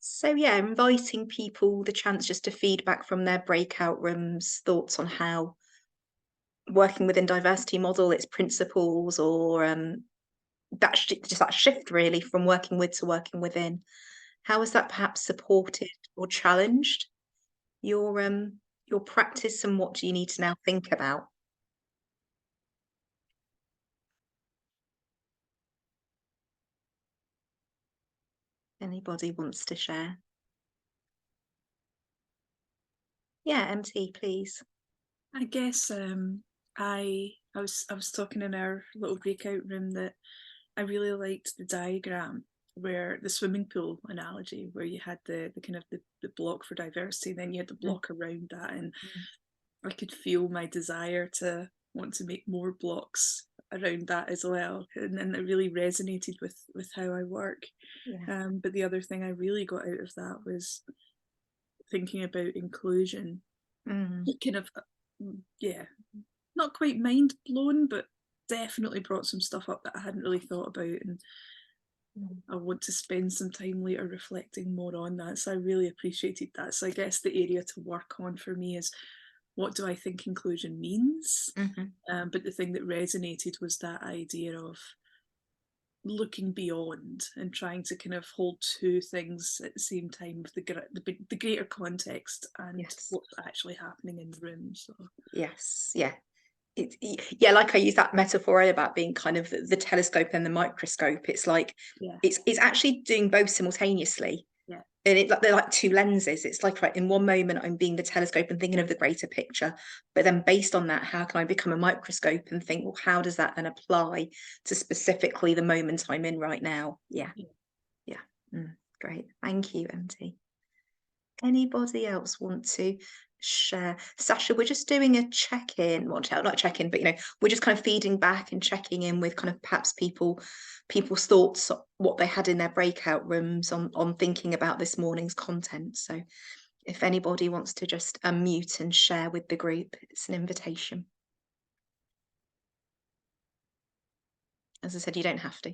So yeah, inviting people the chance just to feedback from their breakout rooms, thoughts on how working within diversity model, its principles, or just that shift really from working with to working within. How has that perhaps supported or challenged your practice, and what do you need to now think about? Anybody wants to share? Yeah, MT, please. I guess I was talking in our little breakout room that I really liked the diagram where the swimming pool analogy where you had the kind of the block for diversity, then you had the Mm, block around that, and mm. I could feel my desire to want to make more blocks around that as well, and it really resonated with how I work. Yeah. But the other thing I really got out of that was thinking about inclusion. Mm, It kind of yeah, not quite mind blown, but definitely brought some stuff up that I hadn't really thought about, and mm. I want to spend some time later reflecting more on that. So I really appreciated that. So I guess the area to work on for me is, what do I think inclusion means? Mhm. But the thing that resonated was that idea of looking beyond and trying to kind of hold two things at the same time, with the greater context and Yes. what's actually happening in the room. So Yes. Yeah. Yeah, like I use that metaphor earlier about being kind of the telescope and the microscope. It's like yeah, it's actually doing both simultaneously. yeah, And it like they're like two lenses. It's like, right, in one moment I'm being the telescope and thinking of the greater picture, but then based on that, how can I become a microscope and think, well, how does that then apply to specifically the moment I'm in right now? Yeah, yeah. yeah. Great. Thank you, MT. Anybody else want to share? Sasha, we're just doing a check-in, well, not check-in, but we're just kind of feeding back and checking in with kind of perhaps people's thoughts, what they had in their breakout rooms on thinking about this morning's content. So if anybody wants to just unmute and share with the group, it's an invitation. As I said, you don't have to.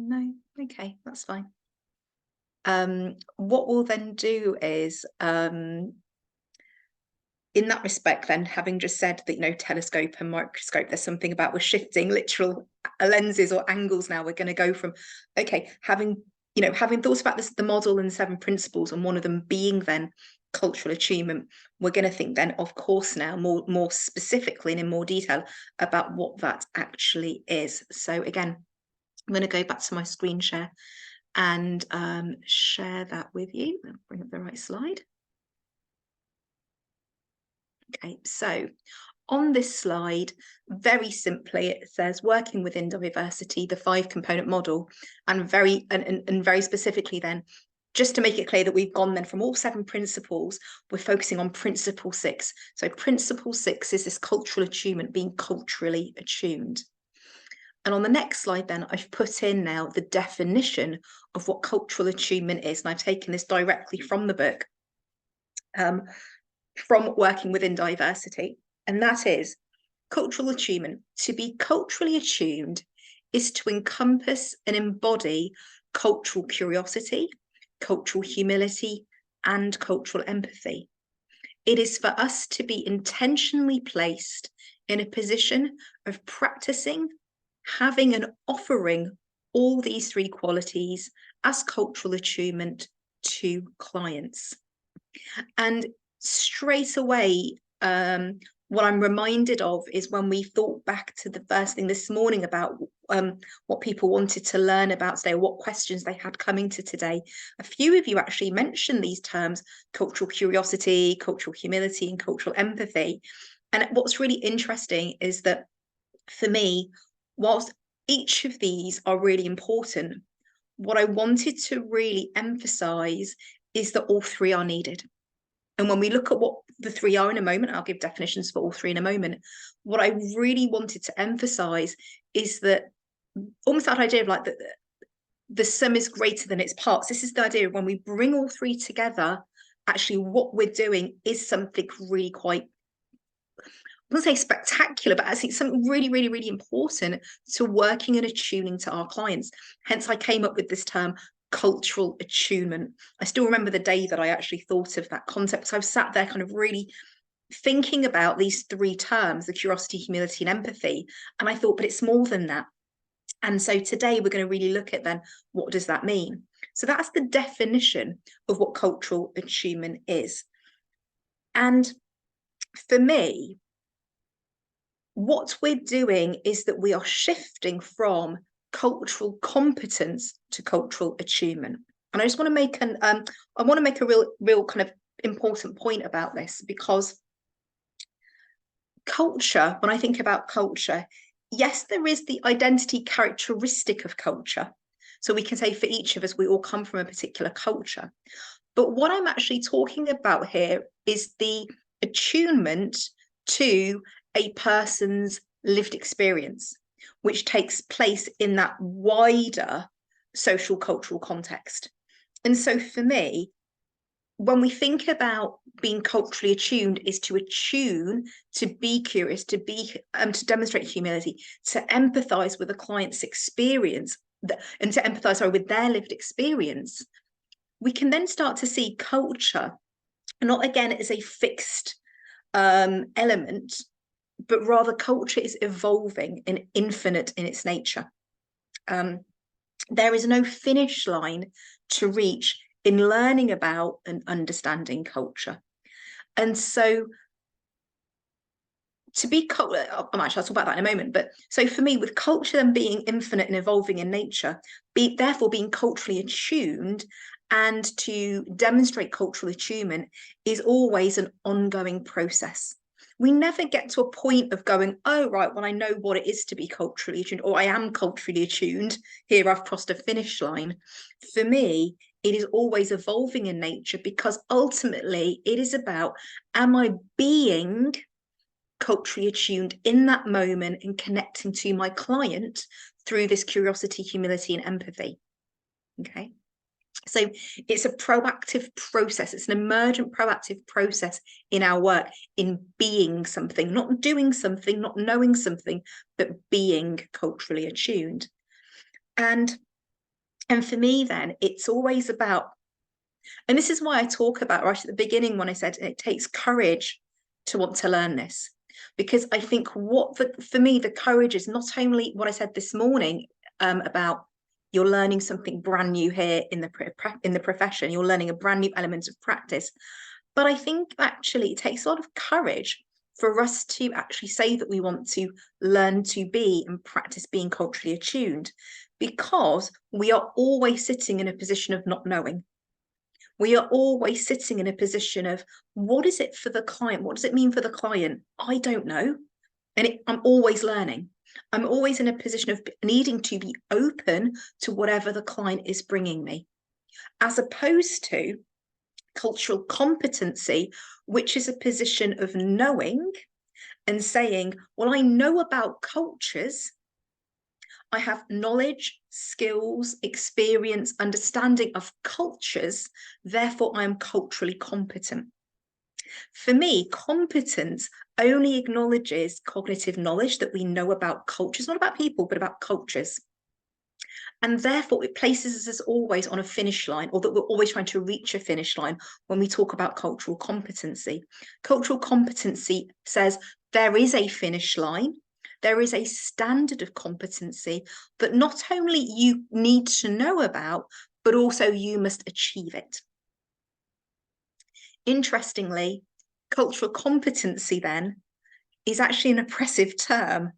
No, okay, that's fine. What we'll then do is in that respect, then, having just said that, telescope and microscope, there's something about we're shifting literal lenses or angles now. We're going to go from, okay, having thoughts about this, the model and the seven principles, and one of them being then cultural attunement, we're going to think then, of course, now more specifically and in more detail about what that actually is. So again, I'm going to go back to my screen share and share that with you. I'll bring up the right slide. Okay, so on this slide, very simply, it says working within diversity, the 5-component model, and very specifically then, just to make it clear that we've gone then from all 7 principles, we're focusing on principle 6. So principle 6 is this cultural attunement, being culturally attuned. And on the next slide then, I've put in now the definition of what cultural attunement is, and I've taken this directly from the book, from working within diversity, and that is cultural attunement. To be culturally attuned is to encompass and embody cultural curiosity, cultural humility, and cultural empathy. It is for us to be intentionally placed in a position of practicing, having, and offering all these 3 qualities as cultural attunement to clients. And straight away, what I'm reminded of is when we thought back to the first thing this morning about what people wanted to learn about today, what questions they had coming to today. A few of you actually mentioned these terms: cultural curiosity, cultural humility, and cultural empathy. And what's really interesting is that for me, whilst each of these are really important, what I wanted to really emphasize is that all 3 are needed. And when we look at what the 3 are in a moment, I'll give definitions for all 3 in a moment. What I really wanted to emphasize is that almost that idea of like the sum is greater than its parts. This is the idea of when we bring all 3 together, actually what we're doing is something really quite, I wouldn't say spectacular, but actually something really, really, really important to working and attuning to our clients. Hence, I came up with this term, cultural attunement. I still remember the day that I actually thought of that concept. So I've sat there kind of really thinking about these three terms, the curiosity, humility, and empathy. And I thought, but it's more than that. And so today we're going to really look at then, what does that mean? So that's the definition of what cultural attunement is. And for me, what we're doing is that we are shifting from cultural competence to cultural attunement. And I just want to make a real kind of important point about this, because culture, when I think about culture, yes, there is the identity characteristic of culture. So we can say for each of us, we all come from a particular culture. But what I'm actually talking about here is the attunement to a person's lived experience, which takes place in that wider social cultural context. And so for me, when we think about being culturally attuned, is to attune, to be curious, to demonstrate humility, to empathize with a client's experience, and to empathize with their lived experience. We can then start to see culture not again as a fixed element, but rather culture is evolving and infinite in its nature. There is no finish line to reach in learning about and understanding culture. And so to be I'll talk about that in a moment, but so for me, with culture then being infinite and evolving in nature, therefore being culturally attuned and to demonstrate cultural attunement is always an ongoing process. We never get to a point of going, oh, right, well, I know what it is to be culturally attuned, or I am culturally attuned. Here, I've crossed a finish line. For me, it is always evolving in nature, because ultimately it is about, am I being culturally attuned in that moment and connecting to my client through this curiosity, humility, and empathy? Okay. So it's a proactive process. It's an emergent proactive process in our work, in being something, not doing something, not knowing something, but being culturally attuned. And for me, then, it's always about, and this is why I talk about right at the beginning when I said it takes courage to want to learn this, because I think for me, the courage is not only what I said this morning about you're learning something brand new here in the profession, you're learning a brand new element of practice, but I think actually it takes a lot of courage for us to actually say that we want to learn to be and practice being culturally attuned, because we are always sitting in a position of not knowing. We are always sitting in a position of, what is it for the client? What does it mean for the client? I don't know. And I'm always learning. I'm always in a position of needing to be open to whatever the client is bringing me, as opposed to cultural competency, which is a position of knowing and saying, well, I know about cultures. I have knowledge, skills, experience, understanding of cultures, therefore I am culturally competent. For me, competence only acknowledges cognitive knowledge that we know about cultures, not about people, but about cultures. And therefore it places us always on a finish line, or that we're always trying to reach a finish line when we talk about cultural competency. Cultural competency says there is a finish line, there is a standard of competency that not only you need to know about, but also you must achieve it. Interestingly, cultural competency then is actually an oppressive term,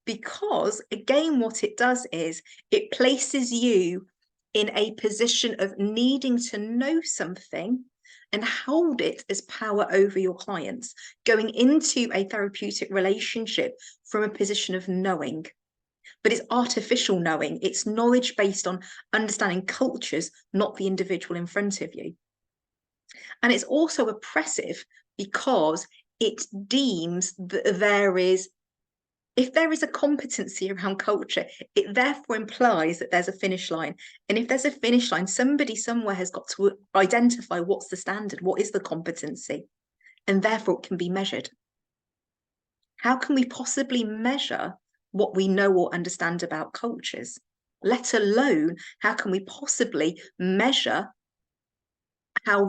because again, what it does is it places you in a position of needing to know something and hold it as power over your clients, going into a therapeutic relationship from a position of knowing. But it's artificial knowing. It's knowledge based on understanding cultures, not the individual in front of you. And it's also oppressive because it deems that there is If there is a competency around culture, it therefore implies that there's a finish line. And if there's a finish line, somebody somewhere has got to identify what's the standard, what is the competency, and therefore it can be measured. How can we possibly measure what we know or understand about cultures? Let alone, how can we possibly measure how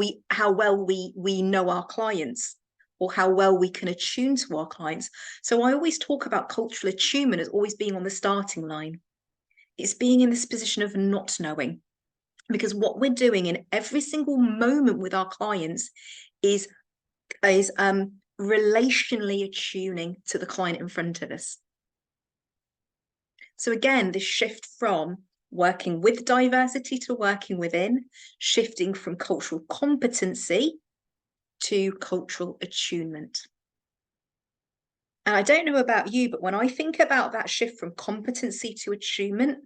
well we know our clients, or how well we can attune to our clients? So I always talk about cultural attunement as always being on the starting line. It's being in this position of not knowing, because what we're doing in every single moment with our clients is relationally attuning to the client in front of us. So again, this shift from working with diversity to working within, shifting from cultural competency to cultural attunement. And I don't know about you, but when I think about that shift from competency to attunement,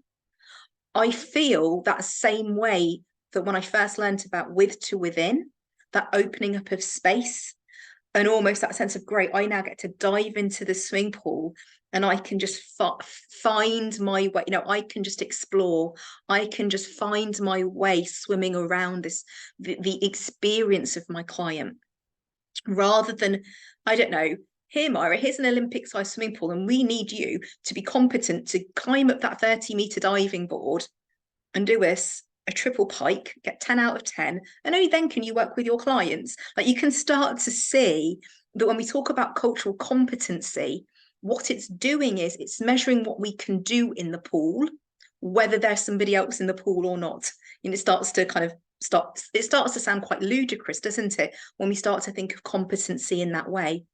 I feel that same way that when I first learned about with to within, that opening up of space, and almost that sense of, great, I now get to dive into the swimming pool and I can just find my way, I can just explore, I can just find my way swimming around the experience of my client, rather than, I don't know, here, Myra, here's an Olympic-sized swimming pool and we need you to be competent to climb up that 30-meter diving board and do us a triple pike, get 10 out of 10, and only then can you work with your clients. Like, you can start to see that when we talk about cultural competency, what it's doing is it's measuring what we can do in the pool, whether there's somebody else in the pool or not. And it starts to kind of it starts to sound quite ludicrous, doesn't it, when we start to think of competency in that way.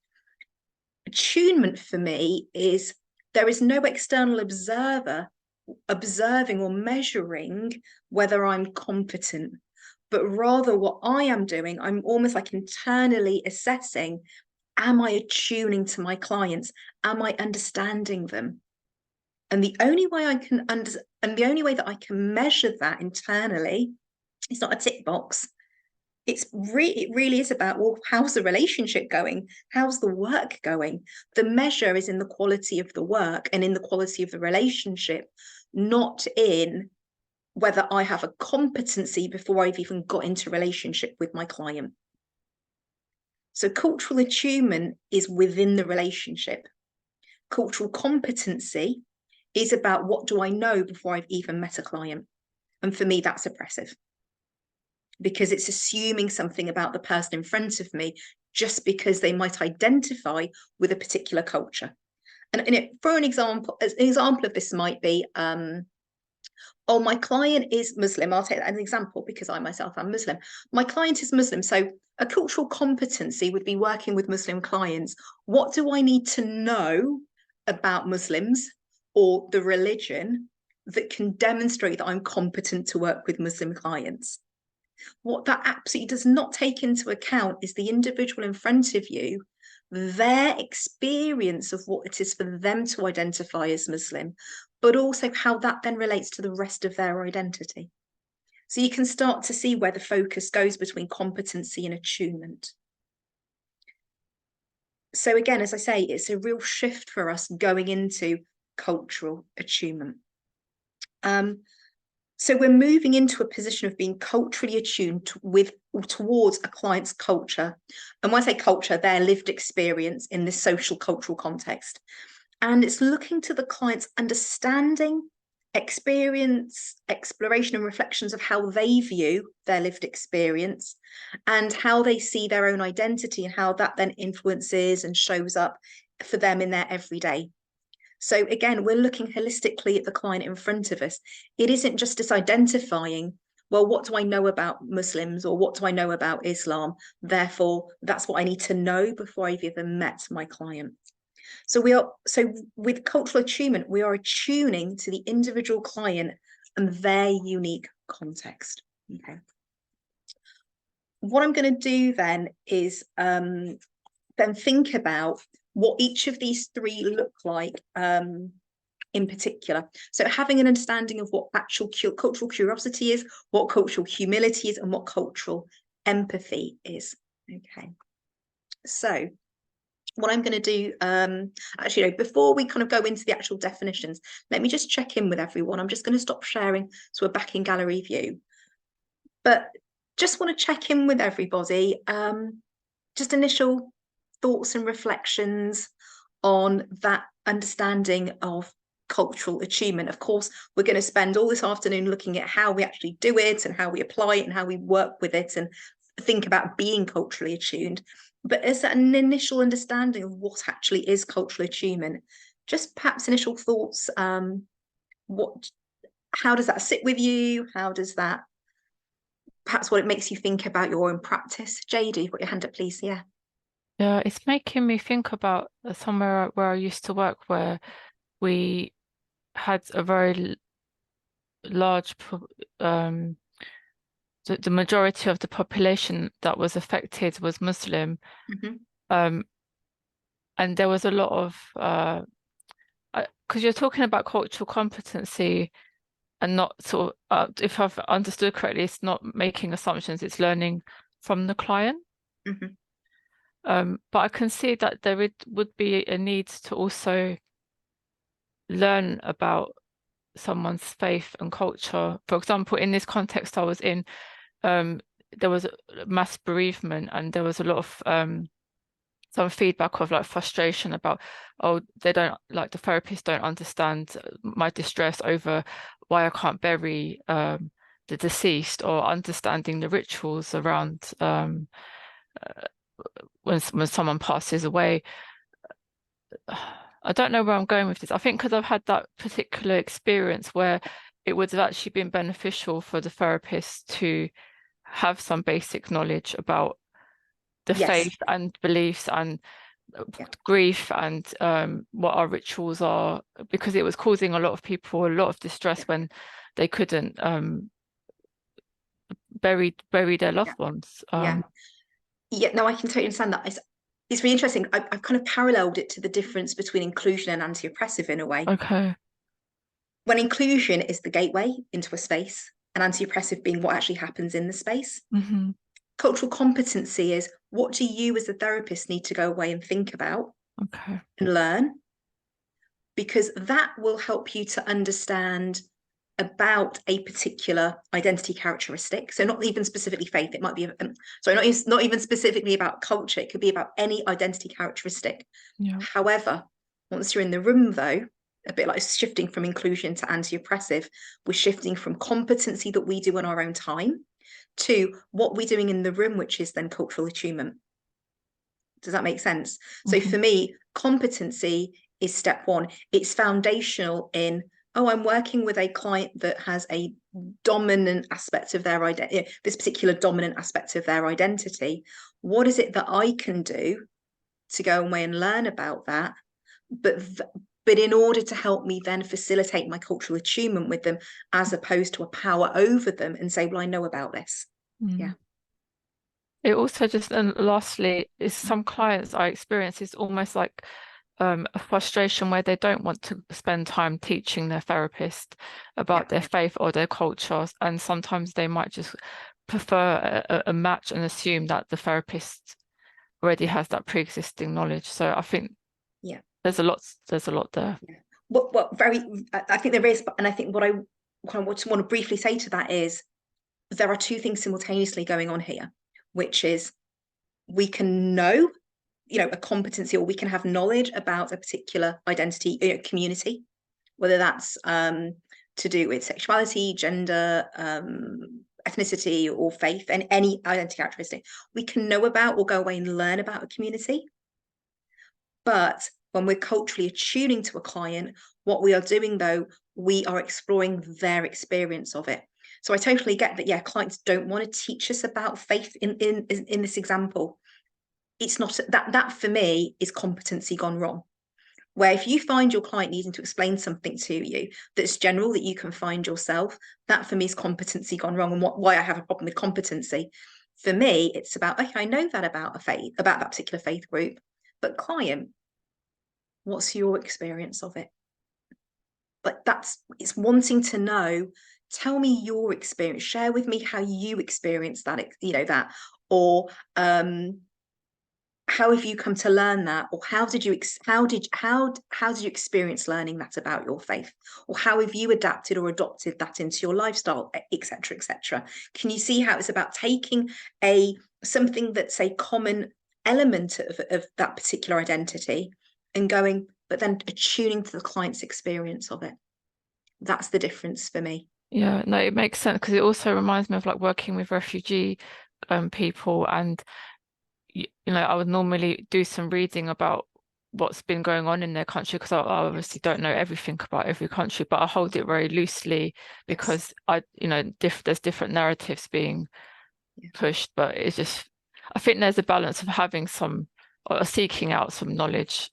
Attunement for me is there is no external observer observing or measuring whether I'm competent, but rather what I am doing, I'm almost like internally assessing, am I attuning to my clients? Am I understanding them? And the only way the only way that I can measure that internally, it's not a tick box. It really is about, well, how's the relationship going? How's the work going? The measure is in the quality of the work and in the quality of the relationship, not in whether I have a competency before I've even got into relationship with my client. So cultural attunement is within the relationship. Cultural competency is about, what do I know before I've even met a client? And for me, that's oppressive, because it's assuming something about the person in front of me just because they might identify with a particular culture. And for an example of this might be, oh, my client is Muslim. I'll take that as an example because I myself am Muslim. My client is Muslim. So a cultural competency would be working with Muslim clients. What do I need to know about Muslims or the religion that can demonstrate that I'm competent to work with Muslim clients? What that absolutely does not take into account is the individual in front of you, their experience of what it is for them to identify as Muslim, but also how that then relates to the rest of their identity. So you can start to see where the focus goes between competency and attunement. So again, as I say, it's a real shift for us going into cultural attunement. So we're moving into a position of being culturally attuned towards a client's culture. And when I say culture, their lived experience in this social cultural context. And it's looking to the client's understanding, experience, exploration and reflections of how they view their lived experience and how they see their own identity and how that then influences and shows up for them in their everyday. So again, we're looking holistically at the client in front of us. It isn't just us identifying, well, what do I know about Muslims or what do I know about Islam? Therefore, that's what I need to know before I've even met my client. So with cultural attunement, we are attuning to the individual client and their unique context. Okay. What I'm going to do then is then think about what each of these three look like in particular. So having an understanding of what actual cultural curiosity is, what cultural humility is, and what cultural empathy is. Okay. So what I'm going to do, actually, before we kind of go into the actual definitions, let me just check in with everyone. I'm just going to stop sharing so we're back in gallery view. But just want to check in with everybody. Just initial thoughts and reflections on that understanding of cultural attunement. Of course, we're going to spend all this afternoon looking at how we actually do it and how we apply it and how we work with it and think about being culturally attuned. But as an initial understanding of what actually is cultural attunement, just perhaps initial thoughts, how does that sit with you? How does that, perhaps what it makes you think about your own practice? JD, put your hand up, please. Yeah. Yeah, it's making me think about somewhere where I used to work where we had a very large, the majority of the population that was affected was Muslim. Mm-hmm. And there was a lot of, because you're talking about cultural competency and not sort of, if I've understood correctly, it's not making assumptions, it's learning from the client. Mm-hmm. But I can see that there would be a need to also learn about someone's faith and culture. For example, in this context I was in, there was mass bereavement and there was a lot of some feedback of like frustration about, oh, they don't, like the therapists don't understand my distress over why I can't bury the deceased, or understanding the rituals around when someone passes away. I don't know where I'm going with this. I think because I've had that particular experience where it would have actually been beneficial for the therapist to have some basic knowledge about the faith and beliefs and grief and what our rituals are, because it was causing a lot of people a lot of distress when they couldn't bury their loved ones. No, I can totally understand that. It's really interesting. I've kind of paralleled it to the difference between inclusion and anti-oppressive in a way. Okay. When inclusion is the gateway into a space, and anti-oppressive being what actually happens in the space. Mm-hmm. Cultural competency is, what do you as a therapist need to go away and think about and learn? Because that will help you to understand about a particular identity characteristic. So not even specifically faith, it might be, not even specifically about culture, it could be about any identity characteristic. Yeah. However, once you're in the room though, a bit like shifting from inclusion to anti-oppressive, we're shifting from competency that we do in our own time to what we're doing in the room, which is then cultural attunement. Does that make sense? Mm-hmm. So for me, competency is step one. It's foundational in, oh, I'm working with a client that has a dominant aspect of their identity, this particular dominant aspect of their identity. What is it that I can do to go away and learn about that? But in order to help me then facilitate my cultural attunement with them, as opposed to a power over them and say, well, I know about this. Yeah. It also just, and lastly, is some clients I experience is almost like a frustration where they don't want to spend time teaching their therapist about their faith or their culture, and sometimes they might just prefer a match and assume that the therapist already has that pre-existing knowledge. So I think there's a lot there. Well, I think there is, and I think what I want to briefly say to that is there are two things simultaneously going on here, which is we can know, a competency, or we can have knowledge about a particular identity, community, whether that's to do with sexuality, gender, ethnicity, or faith, and any identity characteristic. We can know about or go away and learn about a community. But when we're culturally attuning to a client, what we are doing, though, we are exploring their experience of it. So I totally get that, clients don't want to teach us about faith in this example. It's not that for me is competency gone wrong. Where if you find your client needing to explain something to you that's general, that you can find yourself, that for me is competency gone wrong. And why I have a problem with competency. For me, it's about, okay, I know that about that particular faith group, but client, what's your experience of it? But it's wanting to know, tell me your experience, share with me how you experience that, or how have you come to learn that, or how did you experience learning that about your faith, or how have you adapted or adopted that into your lifestyle, etc., etc.? Can you see how it's about taking something that's a common element of that particular identity and going, but then attuning to the client's experience of it? That's the difference for me. Yeah, no, it makes sense, because it also reminds me of like working with refugee people, and you know, I would normally do some reading about what's been going on in their country, because I obviously don't know everything about every country, but I hold it very loosely because there's different narratives being pushed, but it's just, I think there's a balance of having some, or seeking out some knowledge,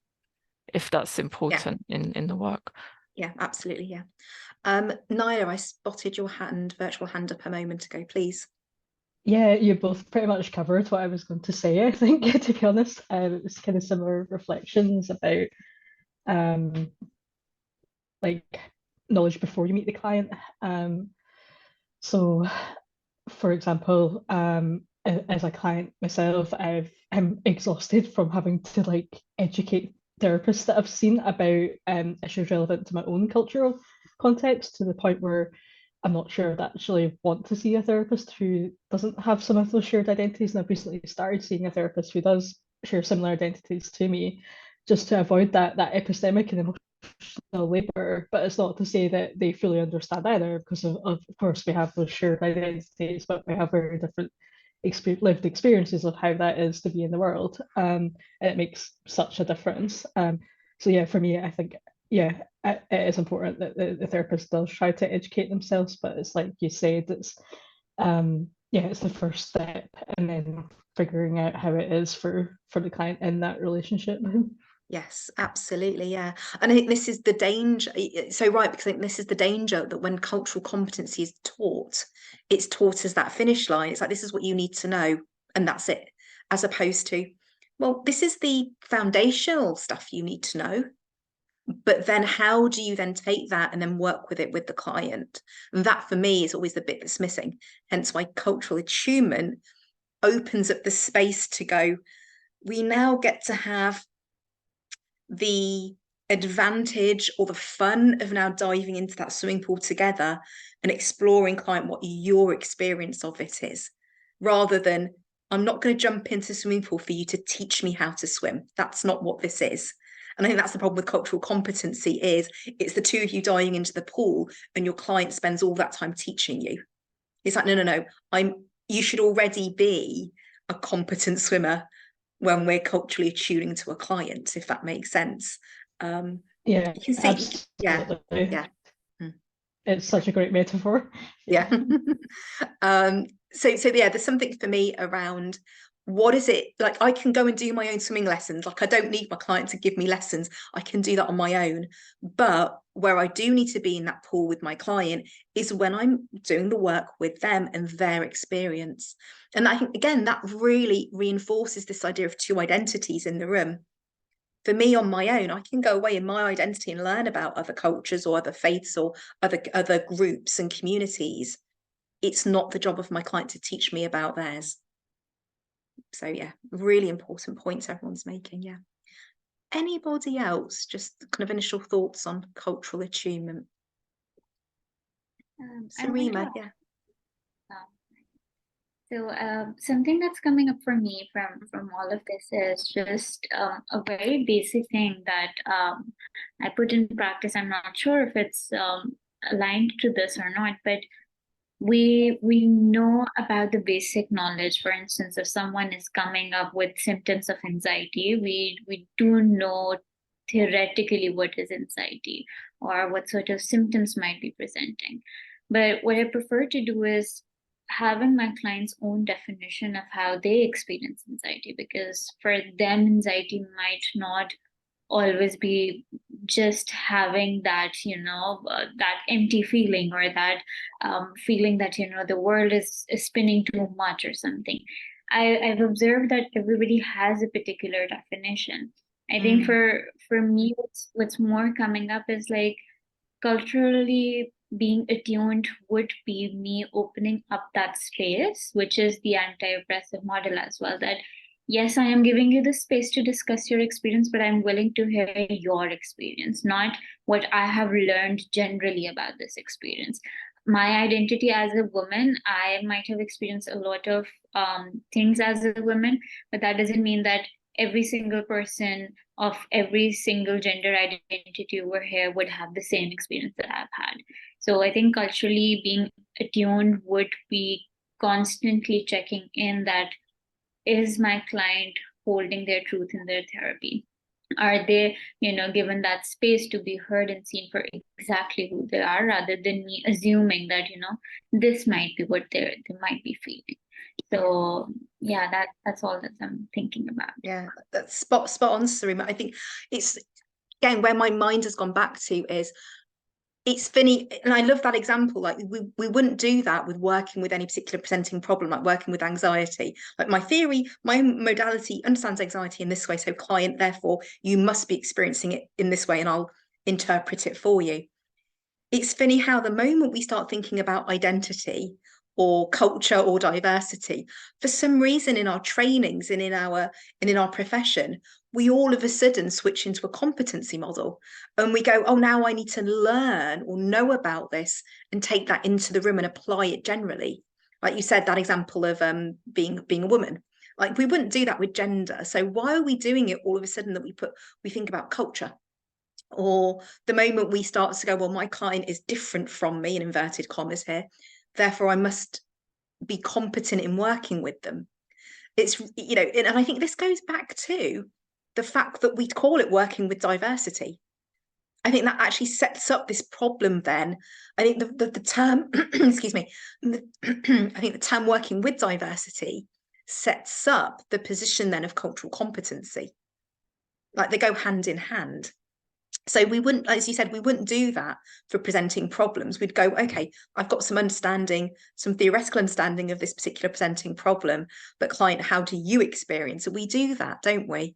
if that's important in the work. Yeah, absolutely. Yeah. Myra, I spotted your virtual hand up a moment ago, please. Yeah, you both pretty much covered what I was going to say, I think, to be honest. It was kind of similar reflections about like knowledge before you meet the client. So for example, as a client myself, I'm exhausted from having to like educate therapists that I've seen about issues relevant to my own cultural context, to the point where I'm not sure I'd actually want to see a therapist who doesn't have some of those shared identities. And I've recently started seeing a therapist who does share similar identities to me, just to avoid that epistemic and emotional labor. But it's not to say that they fully understand either, because of course we have those shared identities, but we have very different lived experiences of how that is to be in the world, and it makes such a difference. So yeah, for me, I think it is important that the therapist does try to educate themselves, but it's like you said, it's it's the first step, and then figuring out how it is for the client in that relationship. Yes, absolutely. Yeah. And I think this is the danger. So right, because I think this is the danger, that when cultural competency is taught, it's taught as that finish line. It's like, this is what you need to know, and that's it. As opposed to, well, this is the foundational stuff you need to know. But then how do you then take that and then work with it with the client? And that for me is always the bit that's missing. Hence why cultural attunement opens up the space to go, we now get to have the advantage or the fun of now diving into that swimming pool together and exploring, client, what your experience of it is, rather than, I'm not going to jump into the swimming pool for you to teach me how to swim. That's not what this is. And I think that's the problem with cultural competency, is it's the two of you diving into the pool and your client spends all that time teaching you. It's like, no, you should already be a competent swimmer when we're culturally attuning to a client, if that makes sense. Yeah, you can see, absolutely. Yeah. It's such a great metaphor. Yeah. So yeah, there's something for me around, what is it like? I can go and do my own swimming lessons. Like, I don't need my client to give me lessons. I can do that on my own. But where I do need to be in that pool with my client is when I'm doing the work with them and their experience. And I think, again, that really reinforces this idea of two identities in the room. For me, on my own, I can go away in my identity and learn about other cultures or other faiths or other groups and communities. It's not the job of my client to teach me about theirs. So yeah, really important points everyone's making. Yeah. Anybody else, just kind of initial thoughts on cultural attunement? Sarima, yeah. So something that's coming up for me from all of this is just a very basic thing that I put in practice. I'm not sure if it's aligned to this or not, but we know about the basic knowledge. For instance, if someone is coming up with symptoms of anxiety, we do know theoretically what is anxiety or what sort of symptoms might be presenting. But what I prefer to do is having my client's own definition of how they experience anxiety, because for them, anxiety might not always be just having that, that empty feeling, or that feeling that, the world is spinning too much or something. I've observed that everybody has a particular definition. I think for me, what's more coming up is like, culturally being attuned would be me opening up that space, which is the anti-oppressive model as well, that yes, I am giving you the space to discuss your experience, but I'm willing to hear your experience, not what I have learned generally about this experience. My identity as a woman, I might have experienced a lot of things as a woman, but that doesn't mean that every single person of every single gender identity over here would have the same experience that I've had. So I think culturally being attuned would be constantly checking in that, is my client holding their truth in their therapy? Are they, given that space to be heard and seen for exactly who they are, rather than me assuming that, this might be what they might be feeling. So yeah, that's all that I'm thinking about. Yeah, that's spot on, Sarima. I think it's, again, where my mind has gone back to is, it's funny, and I love that example. Like we wouldn't do that with working with any particular presenting problem, like working with anxiety. Like my theory, my modality understands anxiety in this way. So client, therefore, you must be experiencing it in this way, and I'll interpret it for you. It's funny how the moment we start thinking about identity or culture or diversity, for some reason in our trainings and in our profession, we all of a sudden switch into a competency model, and we go, oh, now I need to learn or know about this and take that into the room and apply it generally. Like you said, that example of being a woman, like we wouldn't do that with gender. So why are we doing it all of a sudden that we think about culture? Or the moment we start to go, well, my client is different from me, in inverted commas here, therefore I must be competent in working with them. It's, and I think this goes back to the fact that we call it working with diversity. I think that actually sets up this problem then. I think the term, excuse me, I think the term working with diversity sets up the position then of cultural competency. Like they go hand in hand. So we wouldn't, as you said, we wouldn't do that for presenting problems. We'd go, okay, I've got some understanding, some theoretical understanding of this particular presenting problem, but client, how do you experience it? We do that, don't we?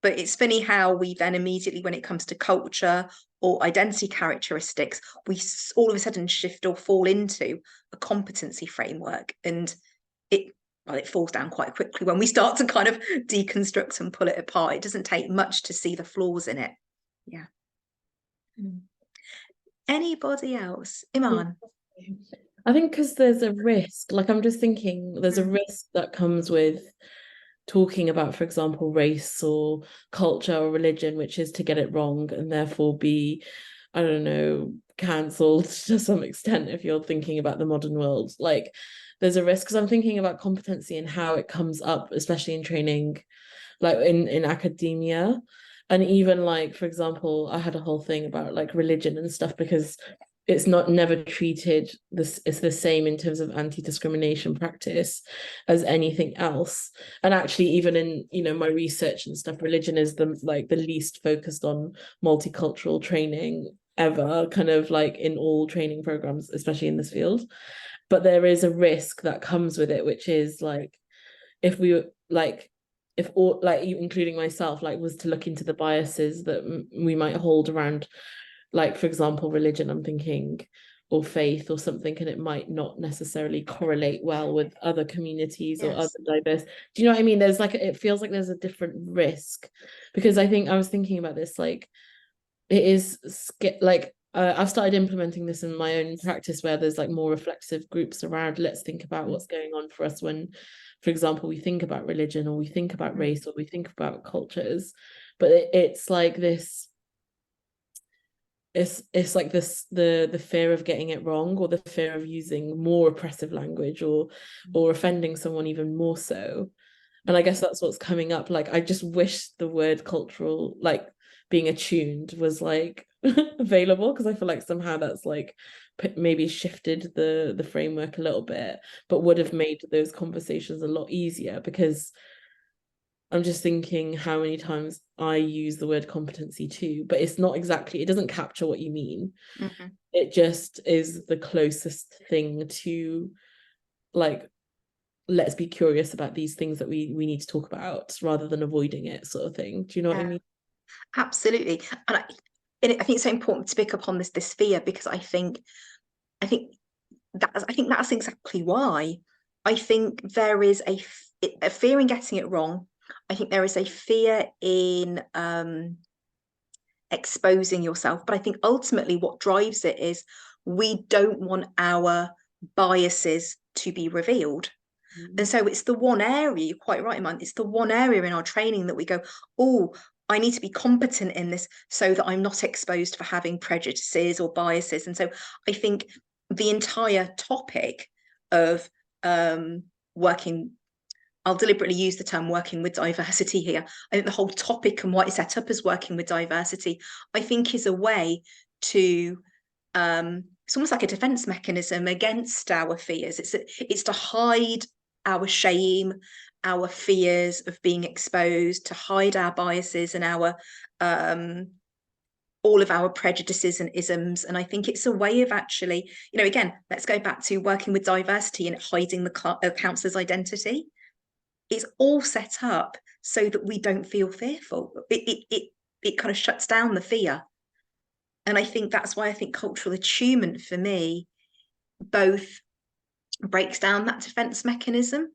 But it's funny how we then immediately, when it comes to culture or identity characteristics, we all of a sudden shift or fall into a competency framework, and it falls down quite quickly when we start to kind of deconstruct and pull it apart. It doesn't take much to see the flaws in it. Yeah. Anybody else? Iman? I think because there's a risk, like I'm just thinking there's a risk that comes with talking about, for example, race or culture or religion, which is to get it wrong and therefore be, I don't know, cancelled to some extent if you're thinking about the modern world. Like there's a risk, because I'm thinking about competency and how it comes up, especially in training, like in academia. And even like, for example, I had a whole thing about like religion and stuff, because it's never treated this, it's the same in terms of anti-discrimination practice as anything else. And actually, even in my research and stuff, religion is the least focused on multicultural training ever, kind of like in all training programs, especially in this field. But there is a risk that comes with it, which is like, if we like, if all, like including myself, like was to look into the biases that we might hold around, like for example religion, I'm thinking, or faith or something, and it might not necessarily correlate well with other communities or other diverse, do you know what I mean? There's like, it feels like there's a different risk, because I think I was thinking about this, like it is like I've started implementing this in my own practice, where there's like more reflexive groups around, let's think about what's going on for us when, for example, we think about religion or we think about race or we think about cultures. But it's like this, it's like this, the fear of getting it wrong, or the fear of using more oppressive language or offending someone even more so. And I guess that's what's coming up. Like I just wish the word cultural, like being attuned, was like available, because I feel like somehow that's like maybe shifted the framework a little bit, but would have made those conversations a lot easier. Because I'm just thinking how many times I use the word competency too, but it's not exactly, it doesn't capture what you mean. It just is the closest thing to like, let's be curious about these things that we need to talk about, rather than avoiding it, sort of thing. Do you know what I mean? Absolutely. And I think it's so important to pick up on this fear, because I think that's exactly why I think there is a fear in getting it wrong. I think there is a fear in exposing yourself. But I think ultimately what drives it is we don't want our biases to be revealed. And so it's the one area, you're quite right, Iman, it's the one area in our training that we go, oh, I need to be competent in this so that I'm not exposed for having prejudices or biases. And so I think the entire topic of working, I'll deliberately use the term working with diversity here. I think the whole topic and what is set up as working with diversity, I think is a way to, it's almost like a defense mechanism against our fears. It's to hide our shame, our fears of being exposed, to hide our biases and our all of our prejudices and isms. And I think it's a way of actually, you know, again, let's go back to working with diversity and hiding the counsellor's identity. It's all set up so that we don't feel fearful. It kind of shuts down the fear. And I think that's why I think cultural attunement for me both breaks down that defense mechanism,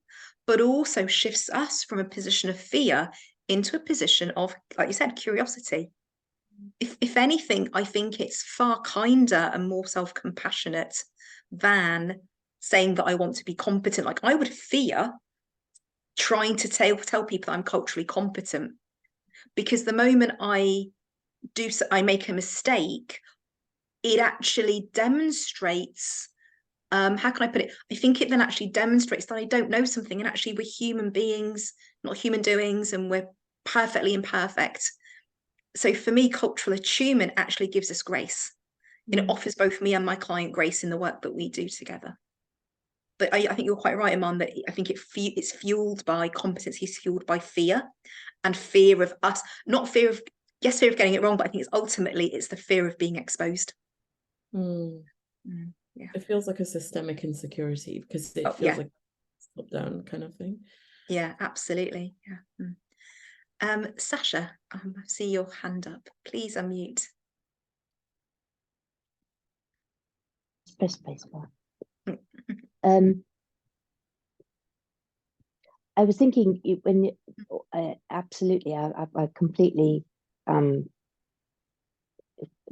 but also shifts us from a position of fear into a position of, like you said, curiosity. If anything, I think it's far kinder and more self-compassionate than saying that I want to be competent. Like, I would fear trying to tell people I'm culturally competent, because the moment I make a mistake, it actually demonstrates, how can I put it? I think it then actually demonstrates that I don't know something, and actually we're human beings, not human doings, and we're perfectly imperfect. So for me, cultural attunement actually gives us grace. It offers both me and my client grace in the work that we do together. But I think you're quite right, Iman, that I think it's fueled by competency, it's fueled by fear, and fear of us, not fear of, yes, fear of getting it wrong, but I think it's the fear of being exposed. Yeah. It feels like a systemic insecurity because it feels like top down kind of thing. Yeah, absolutely. Yeah. Sasha, I see your hand up. Please unmute. Space bar. I was thinking when absolutely, I completely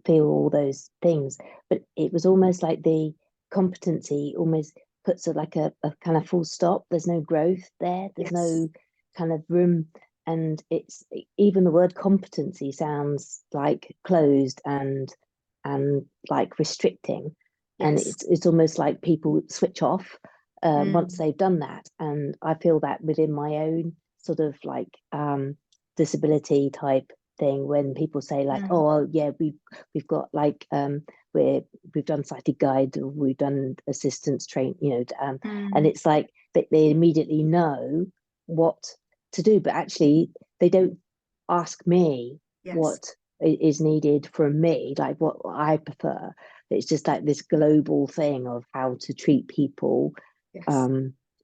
feel all those things, but it was almost like the competency almost puts it like a kind of full stop. There's no growth there. There's no kind of room, and it's even the word competency sounds like closed and like restricting, and it's almost like people switch off once they've done that. And I feel that within my own sort of like disability type thing, when people say like, oh yeah, we've got like we've done sighted guide, or we've done assistance train, you know, and it's like they immediately know what to do, but actually they don't ask me what is needed from me, like what I prefer. It's just like this global thing of how to treat people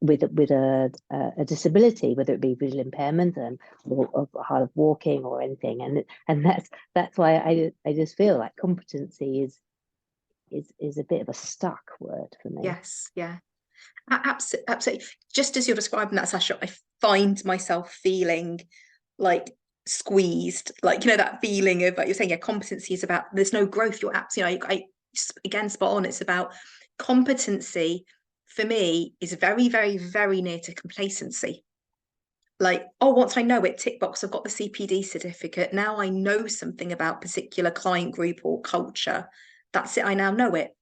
with a disability, whether it be visual impairment or hard of walking or anything, and that's why I just feel like competency is a bit of a stuck word for me. Yes, yeah, absolutely. Just as you're describing that, Sasha, I find myself feeling like squeezed, like, you know, that feeling of, like you're saying, competency is about, there's no growth. You're absolutely, I again, spot on. It's about competency. For me, is very, very, very near to complacency. Like, oh, once I know it, tick box, I've got the CPD certificate. Now I know something about particular client group or culture. That's it. I now know it.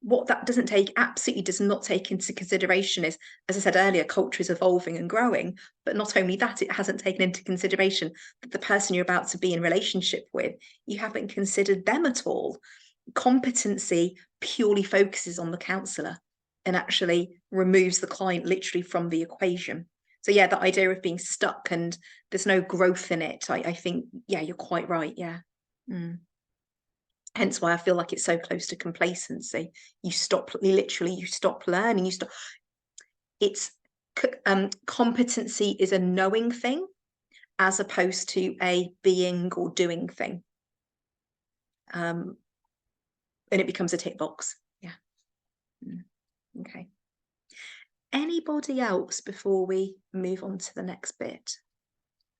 What that absolutely does not take into consideration is, as I said earlier, culture is evolving and growing. But not only that, it hasn't taken into consideration that the person you're about to be in relationship with, you haven't considered them at all. Competency purely focuses on the counsellor and actually removes the client literally from the equation. So yeah, the idea of being stuck and there's no growth in it, I think, yeah, you're quite right. Yeah. Hence why I feel like it's so close to complacency. You stop learning, it's competency is a knowing thing as opposed to a being or doing thing. And it becomes a tick box. Yeah. Okay. Any anybody else before we move on to the next bit?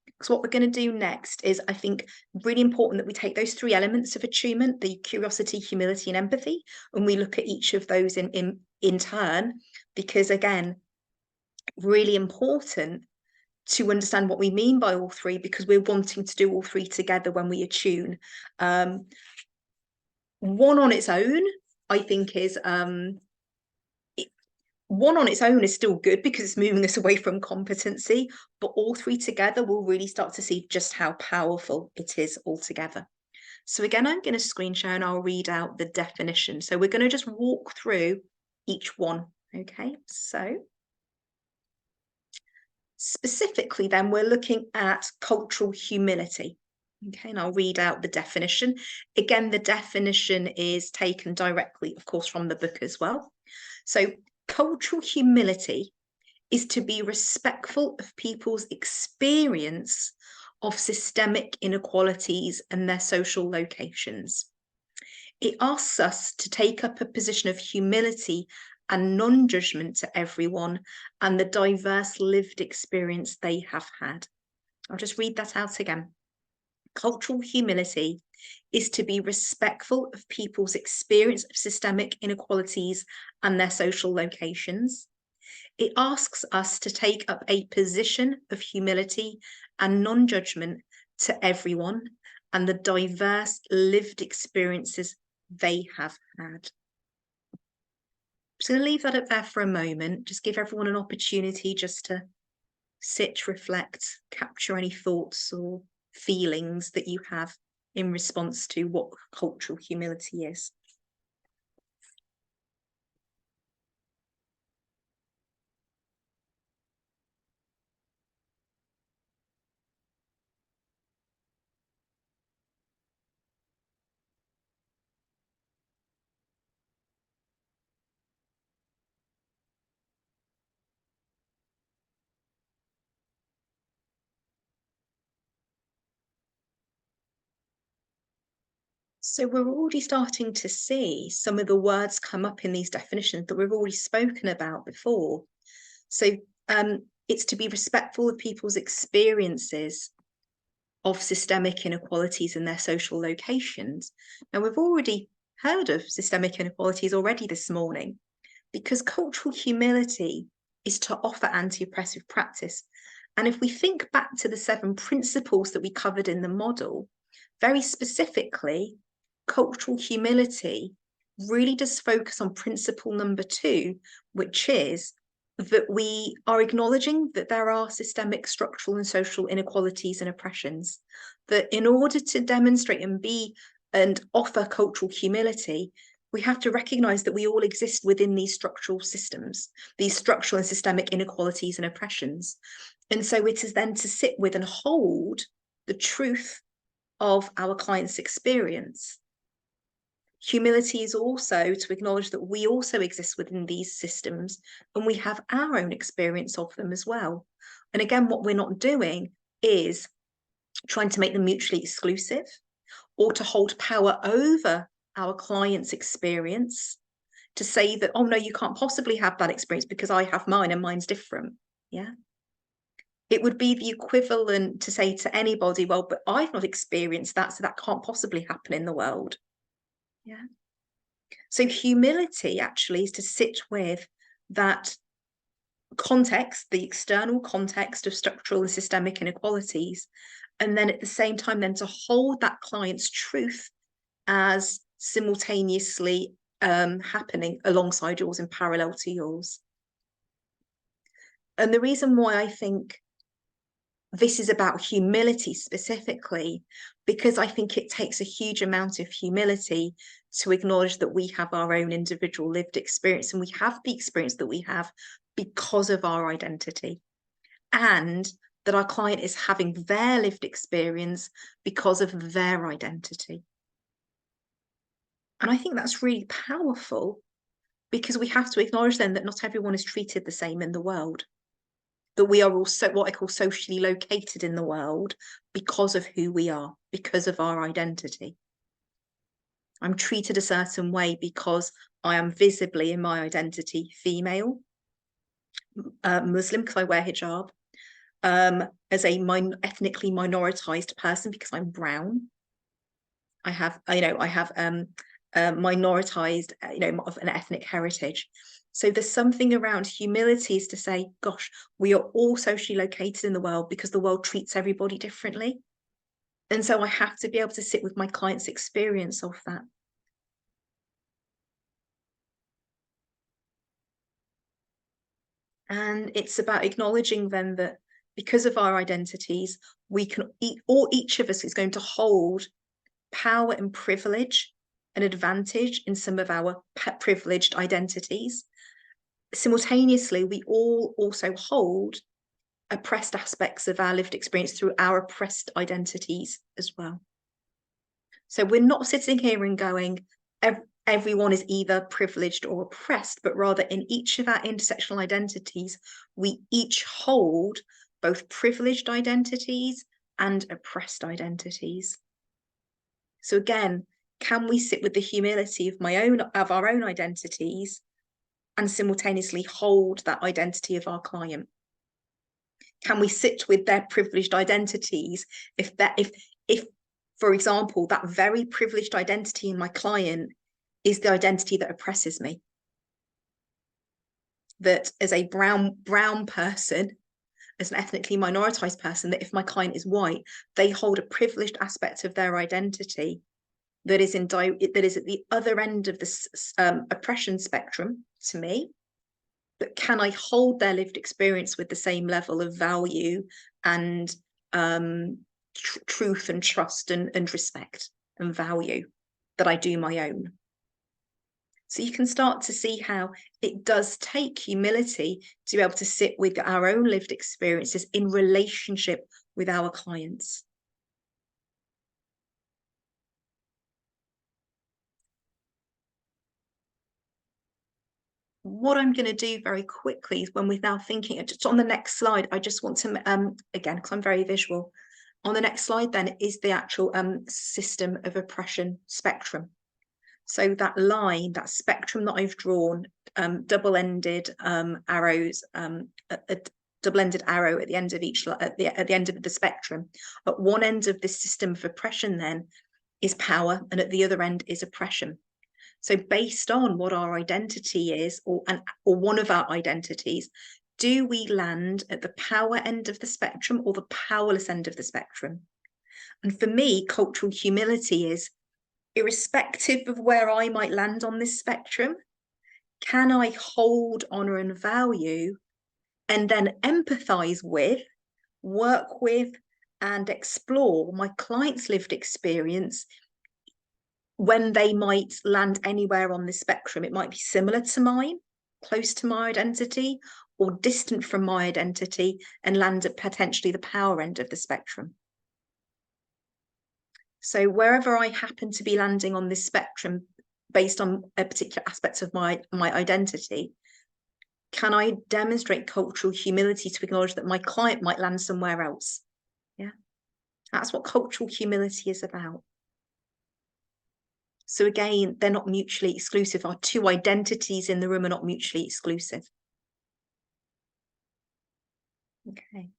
Because what we're going to do next is, I think, really important that we take those 3 elements of attunement, the curiosity, humility, and empathy, and we look at each of those in turn, because again, really important to understand what we mean by all 3, because we're wanting to do all 3 together when we attune. One on its own, I think, is one on its own is still good because it's moving us away from competency, but all 3 together we'll really start to see just how powerful it is all together. So again, I'm going to screen share and I'll read out the definition. So we're going to just walk through each one. Okay, so specifically then we're looking at cultural humility. Okay, and I'll read out the definition. Again, the definition is taken directly, of course, from the book as well. So cultural humility is to be respectful of people's experience of systemic inequalities and their social locations. It asks us to take up a position of humility and non-judgment to everyone and the diverse lived experience they have had. I'll just read that out again. Cultural humility is to be respectful of people's experience of systemic inequalities and their social locations. It asks us to take up a position of humility and non-judgment to everyone and the diverse lived experiences they have had. I'm just going to leave that up there for a moment, just give everyone an opportunity just to sit, reflect, capture any thoughts or feelings that you have in response to what cultural humility is. So we're already starting to see some of the words come up in these definitions that we've already spoken about before. So it's to be respectful of people's experiences of systemic inequalities in their social locations. Now, we've already heard of systemic inequalities already this morning, because cultural humility is to offer anti-oppressive practice. And if we think back to the 7 principles that we covered in the model, very specifically, cultural humility really does focus on principle number 2, which is that we are acknowledging that there are systemic, structural and social inequalities and oppressions, that in order to demonstrate and offer cultural humility, we have to recognise that we all exist within these structural systems, these structural and systemic inequalities and oppressions. And so it is then to sit with and hold the truth of our client's experience. Humility is also to acknowledge that we also exist within these systems and we have our own experience of them as well. And again, what we're not doing is trying to make them mutually exclusive or to hold power over our client's experience, to say that, oh no, you can't possibly have that experience because I have mine and mine's different. Yeah. It would be the equivalent to say to anybody, well, but I've not experienced that, so that can't possibly happen in the world. Yeah. So humility actually is to sit with that context, the external context of structural and systemic inequalities, and then at the same time then to hold that client's truth as simultaneously happening alongside yours in parallel to yours. And the reason why I think this is about humility specifically, because I think it takes a huge amount of humility to acknowledge that we have our own individual lived experience, and we have the experience that we have because of our identity, and that our client is having their lived experience because of their identity. And I think that's really powerful, because we have to acknowledge then that not everyone is treated the same in the world, that we are also what I call socially located in the world because of who we are, because of our identity. I'm treated a certain way because I am visibly in my identity female. Muslim because I wear hijab, as a ethnically minoritized person because I'm brown. I have minoritized, of an ethnic heritage. So there's something around humility is to say, gosh, we are all socially located in the world because the world treats everybody differently. And so I have to be able to sit with my client's experience of that. And it's about acknowledging then that because of our identities, we can each of us is going to hold power and privilege and advantage in some of our privileged identities. Simultaneously, we all also hold oppressed aspects of our lived experience through our oppressed identities as well. So we're not sitting here and going, everyone is either privileged or oppressed, but rather in each of our intersectional identities, we each hold both privileged identities and oppressed identities. So again, can we sit with the humility of our own identities and simultaneously hold that identity of our client? Can we sit with their privileged identities if for example, that very privileged identity in my client is the identity that oppresses me? That as a brown person, as an ethnically minoritized person, that if my client is white, they hold a privileged aspect of their identity that is at the other end of this oppression spectrum to me. But can I hold their lived experience with the same level of value and truth and trust and respect and value that I do my own? So you can start to see how it does take humility to be able to sit with our own lived experiences in relationship with our clients. What I'm going to do very quickly is when we're now thinking, just on the next slide, I just want to, again, because I'm very visual, on the next slide then is the actual system of oppression spectrum. So that line, that spectrum that I've drawn, double-ended arrows, a double-ended arrow at the end of each, at the end of the spectrum. At one end of this system of oppression then is power, and at the other end is oppression. So based on what our identity is, or one of our identities, do we land at the power end of the spectrum or the powerless end of the spectrum? And for me, cultural humility is, irrespective of where I might land on this spectrum, can I hold honour and value and then empathise with, work with, and explore my client's lived experience when they might land anywhere on this spectrum? It might be similar to mine, close to my identity, or distant from my identity and land at potentially the power end of the spectrum. So wherever I happen to be landing on this spectrum based on a particular aspect of my identity, can I demonstrate cultural humility to acknowledge that my client might land somewhere else? Yeah, that's what cultural humility is about. So again, they're not mutually exclusive. Our two identities in the room are not mutually exclusive. Okay.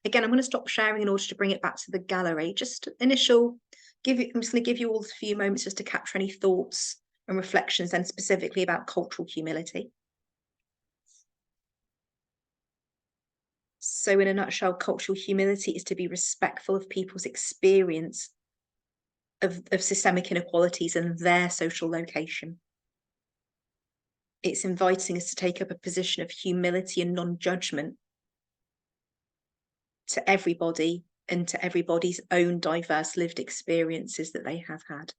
Again, I'm going to stop sharing in order to bring it back to the gallery. Just initial, I'm just going to give you all a few moments just to capture any thoughts and reflections then specifically about cultural humility. So in a nutshell, cultural humility is to be respectful of people's experience of systemic inequalities and their social location. It's inviting us to take up a position of humility and non-judgment to everybody and to everybody's own diverse lived experiences that they have had.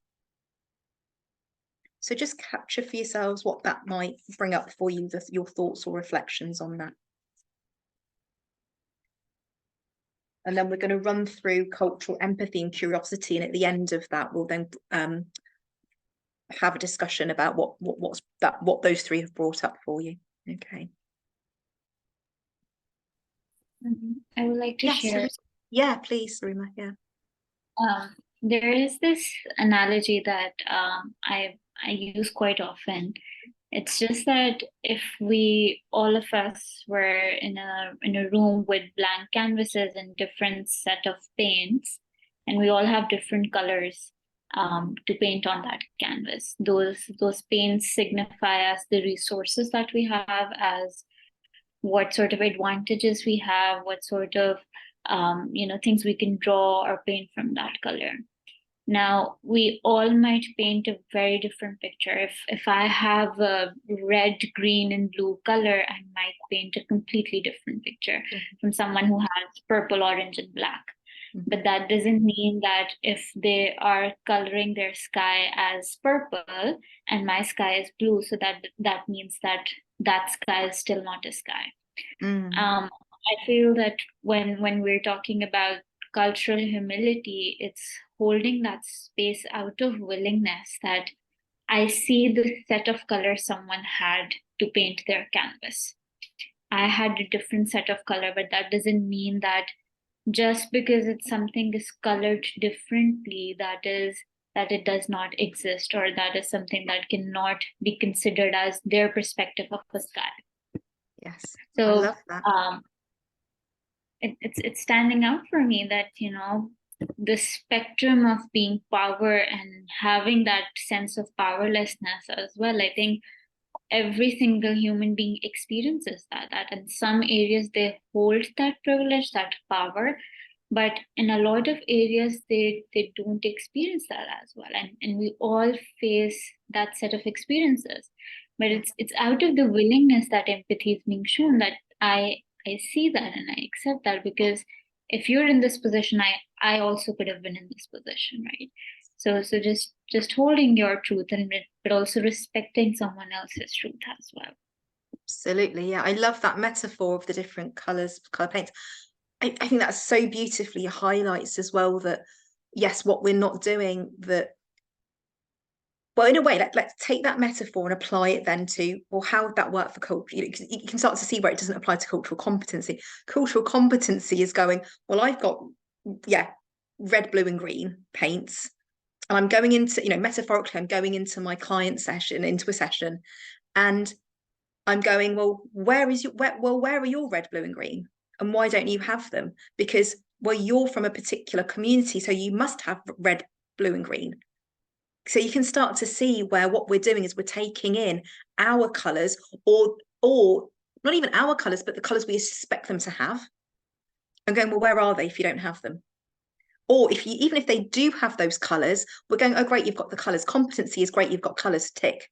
So just capture for yourselves what that might bring up for you, your thoughts or reflections on that. And then we're going to run through cultural empathy and curiosity, and at the end of that we'll then have a discussion about what those three have brought up for you. Okay. I would like to share. Yeah, please, Sarima. Yeah. There is this analogy that I use quite often, It's just that if we, all of us, were in a room with blank canvases and different set of paints, and we all have different colors to paint on that canvas, those paints signify as the resources that we have, as what sort of advantages we have, what sort of things we can draw or paint from that color. Now, we all might paint a very different picture. If I have a red, green, and blue color, I might paint a completely different picture from someone who has purple, orange, and black. But that doesn't mean that if they are coloring their sky as purple and my sky is blue, so that means that sky is still not a sky. I feel that when we're talking about cultural humility, it's holding that space out of willingness, that I see the set of colors someone had to paint their canvas. I had a different set of color, but that doesn't mean that just because something is colored differently, that it does not exist, or that is something that cannot be considered as their perspective of the sky. Yes, so I love that. It's standing out for me that the spectrum of being power and having that sense of powerlessness as well. I think every single human being experiences that in some areas they hold that privilege, that power, but in a lot of areas they don't experience that as well, and we all face that set of experiences. But it's out of the willingness that empathy is being shown, that I see that and I accept that, because if you're in this position, I also could have been in this position, right? So just holding your truth, but also respecting someone else's truth as well. Absolutely, yeah. I love that metaphor of the different color paints. I think that so beautifully highlights as well that, yes, what we're not doing, that, well, in a way, let's take that metaphor and apply it then to, well, how would that work for culture? You can start to see where it doesn't apply to cultural competency. Cultural competency is going, well, I've got, red, blue, and green paints, and I'm going into, metaphorically, I'm going into my client session, into a session, and I'm going, well, where are your red, blue, and green? And why don't you have them? Because, well, you're from a particular community, so you must have red, blue, and green. So you can start to see where what we're doing is we're taking in our colours, or not even our colours, but the colours we expect them to have, and going, well, where are they if you don't have them? Or even if they do have those colours, we're going, oh, great, you've got the colours. Competency is great, you've got colours, tick.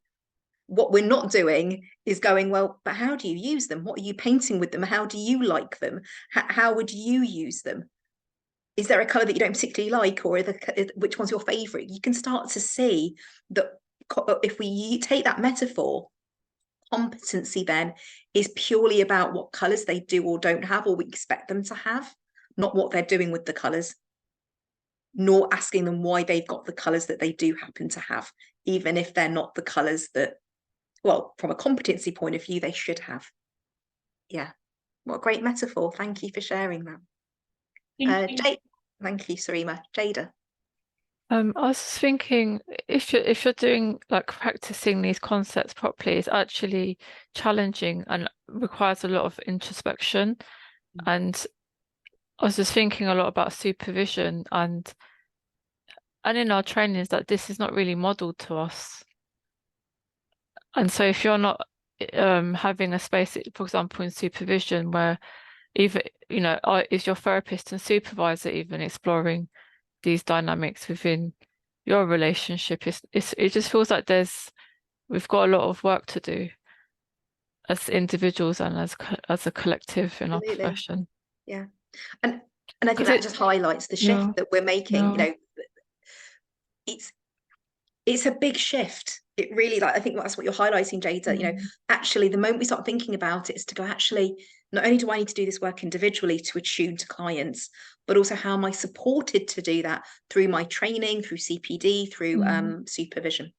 What we're not doing is going, well, but how do you use them? What are you painting with them? How do you like them? How would you use them? Is there a colour that you don't particularly like, or which one's your favourite? You can start to see that if we take that metaphor, competency then is purely about what colours they do or don't have, or we expect them to have, not what they're doing with the colours, nor asking them why they've got the colours that they do happen to have, even if they're not the colours that, well, from a competency point of view, they should have. Yeah, what a great metaphor. Thank you for sharing that. Thank you, Sarima. Jada. I was thinking, if you're doing, like, practicing these concepts properly, it's actually challenging and requires a lot of introspection. And I was just thinking a lot about supervision, and in our trainings, that this is not really modeled to us. And so if you're not having a space, for example, in supervision, where either, is your therapist and supervisor even exploring these dynamics within your relationship, it just feels like we've got a lot of work to do as individuals and as a collective in our profession. Yeah, and I think that just highlights the shift that we're making. It's a big shift. It really, I think that's what you're highlighting, Jada. Actually, the moment we start thinking about it is to go, actually, not only do I need to do this work individually to attune to clients, but also how am I supported to do that through my training, through CPD, through supervision.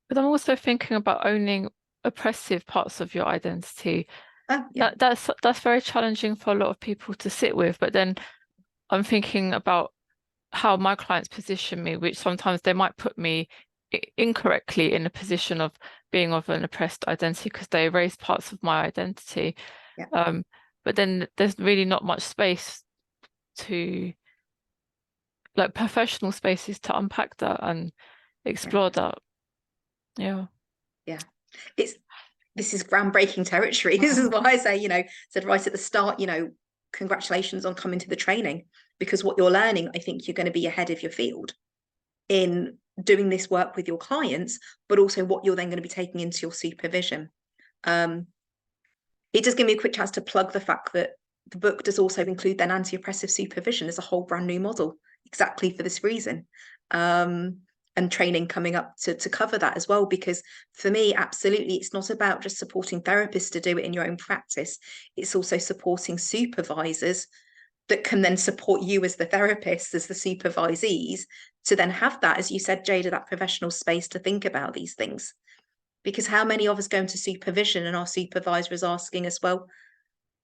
But I'm also thinking about owning oppressive parts of your identity. That's very challenging for a lot of people to sit with. But then I'm thinking about how my clients position me, which sometimes they might put me incorrectly in a position of being of an oppressed identity because they erase parts of my identity. Yeah. But then there's really not much space to, like, professional spaces to unpack that and explore that. Yeah. This is groundbreaking territory. This is why I say, you know, said right at the start, you know, congratulations on coming to the training, because what you're learning, I think you're going to be ahead of your field in doing this work with your clients, but also what you're then going to be taking into your supervision. It does give me a quick chance to plug the fact that the book does also include then anti-oppressive supervision as a whole brand new model, exactly for this reason. And training coming up to cover that as well, because for me, absolutely, it's not about just supporting therapists to do it in your own practice. It's also supporting supervisors that can then support you as the therapists, as the supervisees, to then have that, as you said, Jada, that professional space to think about these things. Because how many of us go into supervision and our supervisor is asking us, well,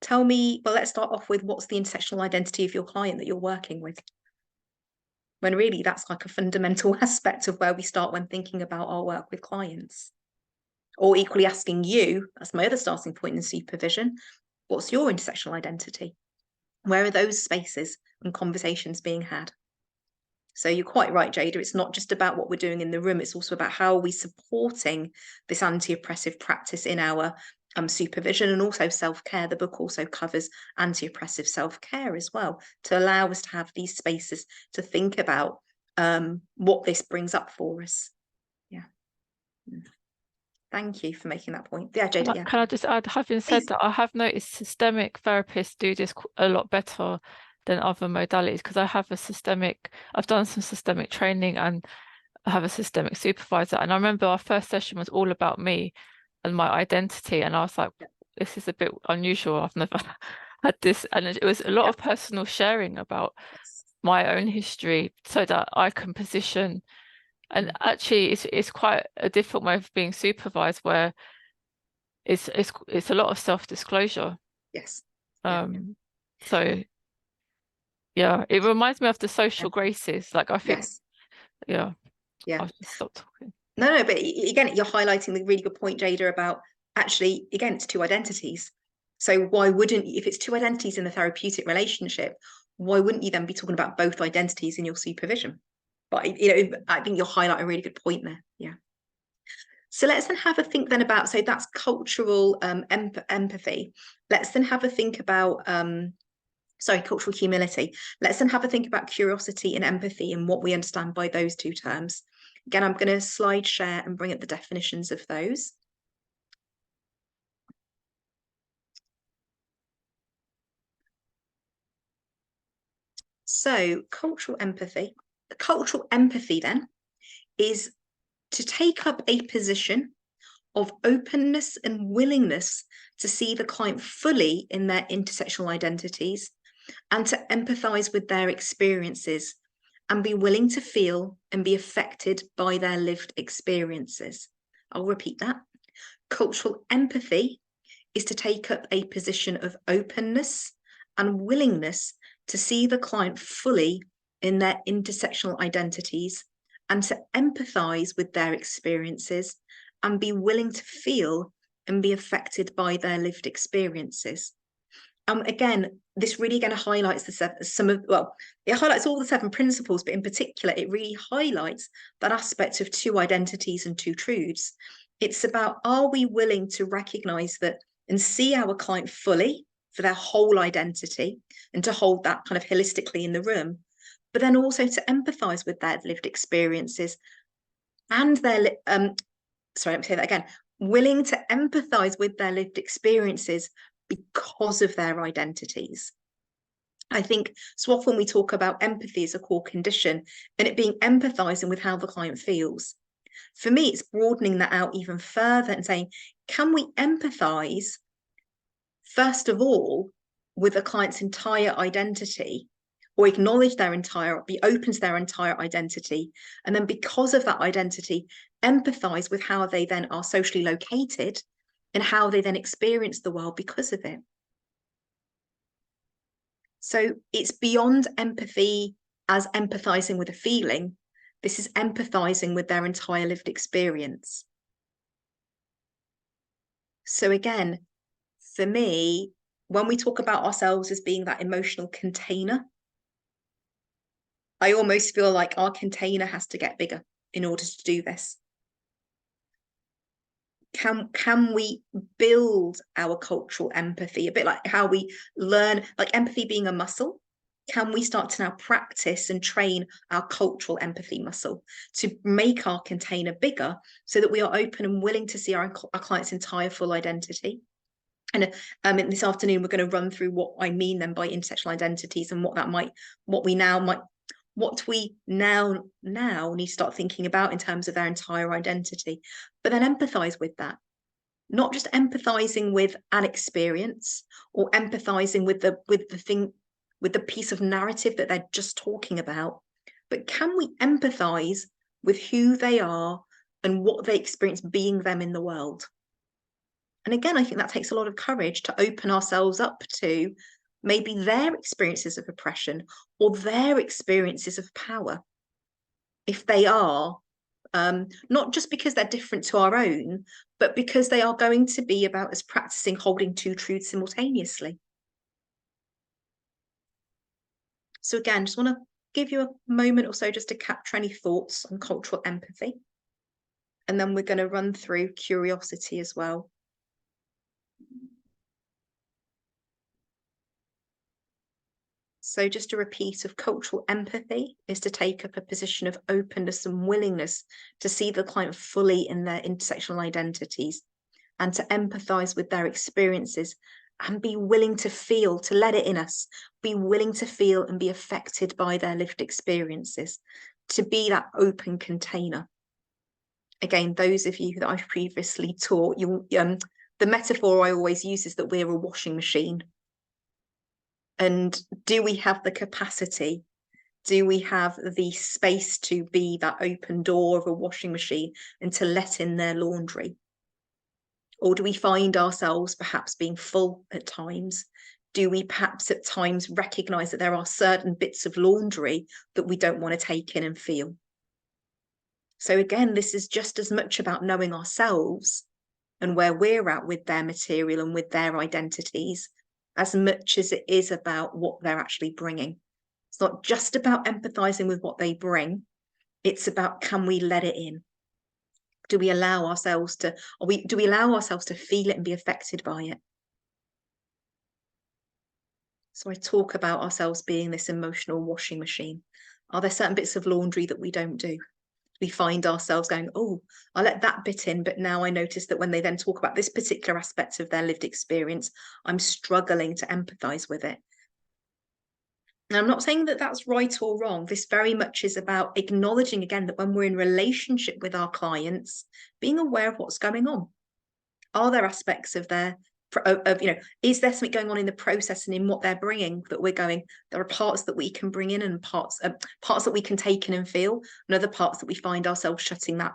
tell me, well, let's start off with what's the intersectional identity of your client that you're working with? When really that's like a fundamental aspect of where we start when thinking about our work with clients. Or equally asking you, that's my other starting point in supervision, what's your intersectional identity? Where are those spaces and conversations being had? So you're quite right, Jada, it's not just about what we're doing in the room, it's also about how are we supporting this anti-oppressive practice in our supervision, and also self-care. The book also covers anti-oppressive self-care as well, to allow us to have these spaces to think about what this brings up for us. Yeah. Thank you for making that point. Yeah, Jada, yeah. Can I just add, having said that, I have noticed systemic therapists do this a lot better than other modalities, because I've done some systemic training and I have a systemic supervisor. And I remember our first session was all about me and my identity. And I was like, this is a bit unusual. I've never had this. And it was a lot of personal sharing about my own history so that I can position. And actually, it's quite a different way of being supervised, where it's a lot of self-disclosure. Yes. So yeah, it reminds me of the social graces. Like, I think, yeah. I'll just stop talking. No, but again, you're highlighting the really good point, Jada, about actually, again, it's two identities. So why wouldn't, if it's two identities in the therapeutic relationship, why wouldn't you then be talking about both identities in your supervision? But, you know, I think you'll highlight a really good point there. Yeah. So let's then have a think then about, so that's cultural empathy. Let's then have a think about, cultural humility. Let's then have a think about curiosity and empathy and what we understand by those two terms. Again, I'm going to slide share and bring up the definitions of those. So cultural empathy then is to take up a position of openness and willingness to see the client fully in their intersectional identities and to empathize with their experiences and be willing to feel and be affected by their lived experiences. I'll repeat that. Cultural empathy is to take up a position of openness and willingness to see the client fully in their intersectional identities and to empathize with their experiences and be willing to feel and be affected by their lived experiences. Again, this really again highlights it highlights all the 7 principles, but in particular, it really highlights that aspect of two identities and two truths. It's about, are we willing to recognize that and see our client fully for their whole identity and to hold that kind of holistically in the room, but then also to empathize with their lived experiences and their, let me say that again, willing to empathize with their lived experiences because of their identities. I think so often we talk about empathy as a core condition and it being empathizing with how the client feels. For me, it's broadening that out even further and saying, can we empathize, first of all, with a client's entire identity, or acknowledge be open to their entire identity, and then because of that identity, empathize with how they then are socially located and how they then experience the world because of it. So it's beyond empathy as empathizing with a feeling, This is empathizing with their entire lived experience. So again, for me, when we talk about ourselves as being that emotional container, I almost feel like our container has to get bigger in order to do this. Can we build our cultural empathy, a bit like how we learn, like empathy being a muscle? Can we start to now practice and train our cultural empathy muscle to make our container bigger so that we are open and willing to see our client's entire full identity? And this afternoon, we're going to run through what I mean then by intersectional identities and what we now need to start thinking about in terms of their entire identity, but then empathize with that. Not just empathizing with an experience or empathizing with the piece of narrative that they're just talking about, but can we empathize with who they are and what they experience being them in the world? And again, I think that takes a lot of courage to open ourselves up to maybe their experiences of oppression or their experiences of power, if they are, not just because they're different to our own, but because they are going to be about us practicing holding two truths simultaneously. So again, just want to give you a moment or so just to capture any thoughts on cultural empathy. And then we're going to run through curiosity as well. So just a repeat of cultural empathy is to take up a position of openness and willingness to see the client fully in their intersectional identities and to empathize with their experiences and be willing to feel, to let it in us, be willing to feel and be affected by their lived experiences, to be that open container. Again, those of you that I've previously taught, the metaphor I always use is that we're a washing machine. And do we have the capacity? Do we have the space to be that open door of a washing machine and to let in their laundry? Or do we find ourselves perhaps being full at times? Do we perhaps at times recognize that there are certain bits of laundry that we don't want to take in and feel? So again, this is just as much about knowing ourselves and where we're at with their material and with their identities, as much as it is about what they're actually bringing. It's not just about empathizing with what they bring. It's about, can we let it in? Do we allow ourselves to, do we allow ourselves to feel it and be affected by it? So I talk about ourselves being this emotional washing machine. Are there certain bits of laundry that we don't do? We find ourselves going, oh, I let that bit in, but now I notice that when they then talk about this particular aspect of their lived experience, I'm struggling to empathize with it. Now, I'm not saying that that's right or wrong. This very much is about acknowledging, again, that when we're in relationship with our clients, being aware of what's going on. Are there aspects of is there something going on in the process and in what they're bringing that we're going, there are parts that we can bring in and parts that we can take in and feel, and other parts that we find ourselves shutting that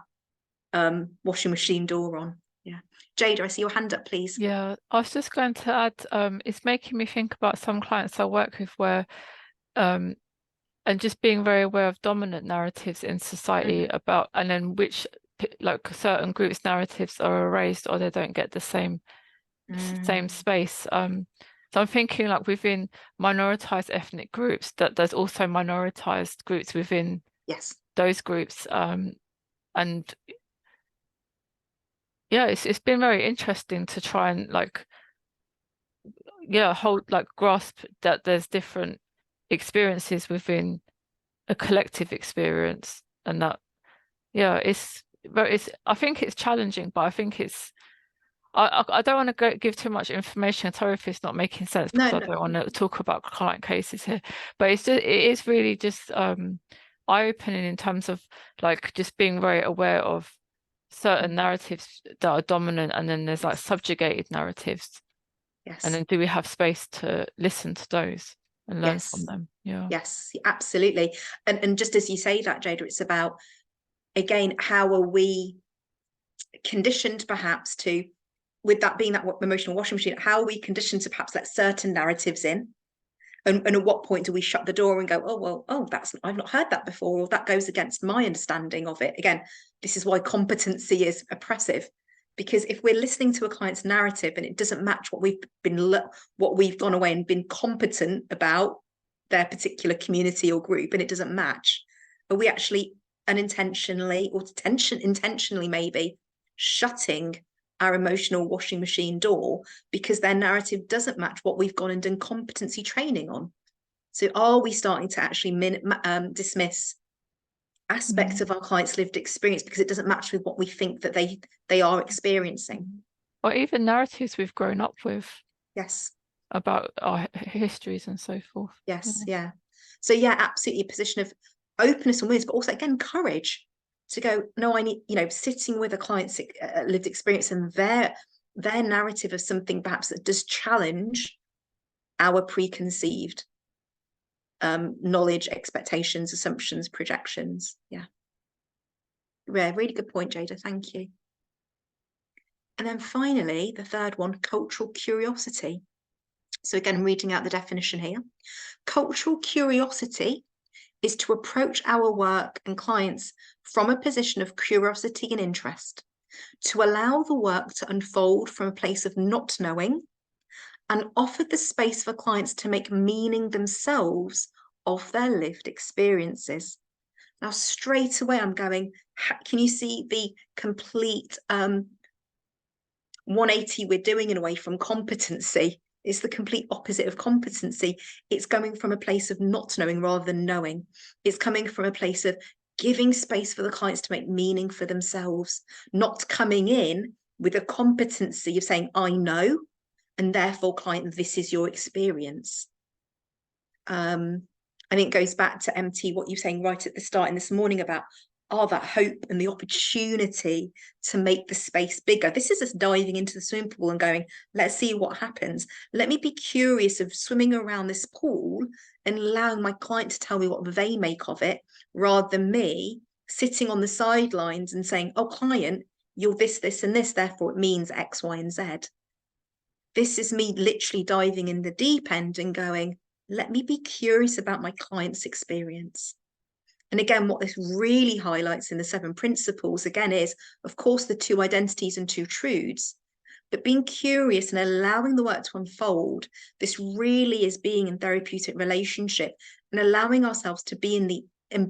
washing machine door on. Yeah. Jada, I see your hand up, please. Yeah, I was just going to add, it's making me think about some clients I work with where, and just being very aware of dominant narratives in society about, and then which, like certain groups' narratives are erased or they don't get the same space. So I'm thinking like within minoritized ethnic groups that there's also minoritized groups within those groups. And yeah, it's been very interesting to try and grasp that there's different experiences within a collective experience, and that I think it's challenging, but I think it's I don't want to give too much information. Sorry if it's not making sense, because I don't want to talk about client cases here, but it is really just eye-opening in terms of like just being very aware of certain narratives that are dominant, and then there's like subjugated narratives. And then do we have space to listen to those and learn from them? Yes, absolutely. And just as you say that, Jada, it's about, again, how are we conditioned perhaps to, with that being that emotional washing machine, how are we conditioned to perhaps let certain narratives in And at what point do we shut the door and go, oh, well, oh, I've not heard that before, or that goes against my understanding of it. Again, this is why competency is oppressive, because if we're listening to a client's narrative and it doesn't match what we've gone away and been competent about their particular community or group, and it doesn't match, are we actually unintentionally or intentionally maybe shutting our emotional washing machine door because their narrative doesn't match what we've gone and done competency training on? So are we starting to actually dismiss aspects of our clients' lived experience because it doesn't match with what we think that they are experiencing? Or even narratives we've grown up with. Yes. About our histories and so forth. Yes, yeah. So yeah, absolutely a position of openness and willingness, but also again courage to go, no, I need, sitting with a client's lived experience and their narrative of something perhaps that does challenge our preconceived knowledge, expectations, assumptions, projections. Yeah, really good point, Jada, thank you. And then finally, the third one, cultural curiosity. So again, reading out the definition here. Cultural curiosity is to approach our work and clients from a position of curiosity and interest, to allow the work to unfold from a place of not knowing, and offer the space for clients to make meaning themselves of their lived experiences. Now, straight away, I'm going, can you see the complete 180 we're doing in a way from competency? It's the complete opposite of competency. It's going from a place of not knowing rather than knowing. It's coming from a place of giving space for the clients to make meaning for themselves, not coming in with a competency of saying, I know, and therefore, client, this is your experience. I think it goes back to MT, what you're saying right at the start in this morning about that hope and the opportunity to make the space bigger. This is us diving into the swimming pool and going, let's see what happens. Let me be curious of swimming around this pool and allowing my client to tell me what they make of it, rather than me sitting on the sidelines and saying, oh, client, you're this, this, and this, therefore it means X, Y, and Z. This is me literally diving in the deep end and going, let me be curious about my client's experience. And again, what this really highlights in the 7 principles, again, is, of course, the 2 identities and 2 truths, but being curious and allowing the work to unfold. This really is being in therapeutic relationship and allowing ourselves to be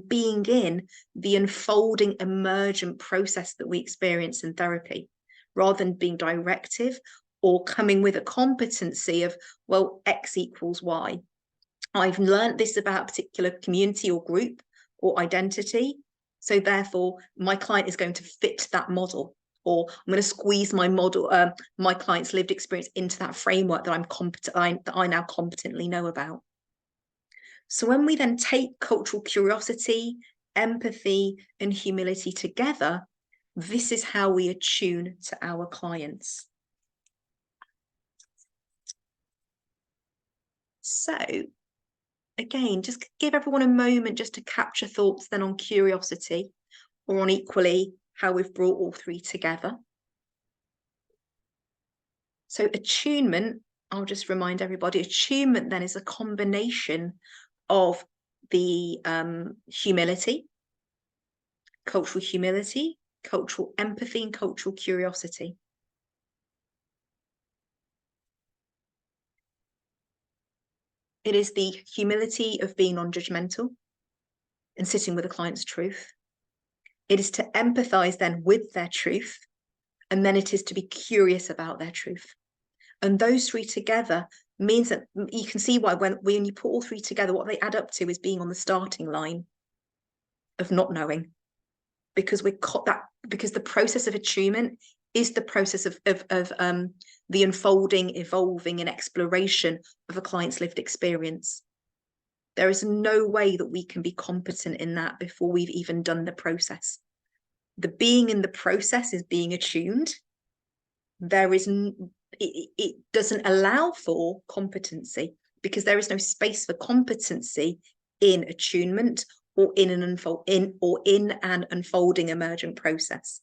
being in the unfolding emergent process that we experience in therapy, rather than being directive or coming with a competency of, well, X equals Y. I've learned this about a particular community or group or identity, so therefore my client is going to fit that model, or I'm going to squeeze my model, my client's lived experience into that framework that I now competently know about. So when we then take cultural curiosity, empathy, and humility together, this is how we attune to our clients. So again, just give everyone a moment just to capture thoughts then on curiosity, or on equally how we've brought all 3 together. So attunement, I'll just remind everybody, attunement then is a combination of the humility, cultural empathy, and cultural curiosity. It is the humility of being non-judgmental and sitting with a client's truth. It is to empathize then with their truth, and then it is to be curious about their truth. And those 3 together means that you can see why when you put all 3 together, what they add up to is being on the starting line of not knowing, because the process of attunement is the process of the unfolding, evolving, and exploration of a client's lived experience. There is no way that we can be competent in that before we've even done the process. The being in the process is being attuned. It doesn't allow for competency, because there is no space for competency in attunement or in an unfolding emergent process.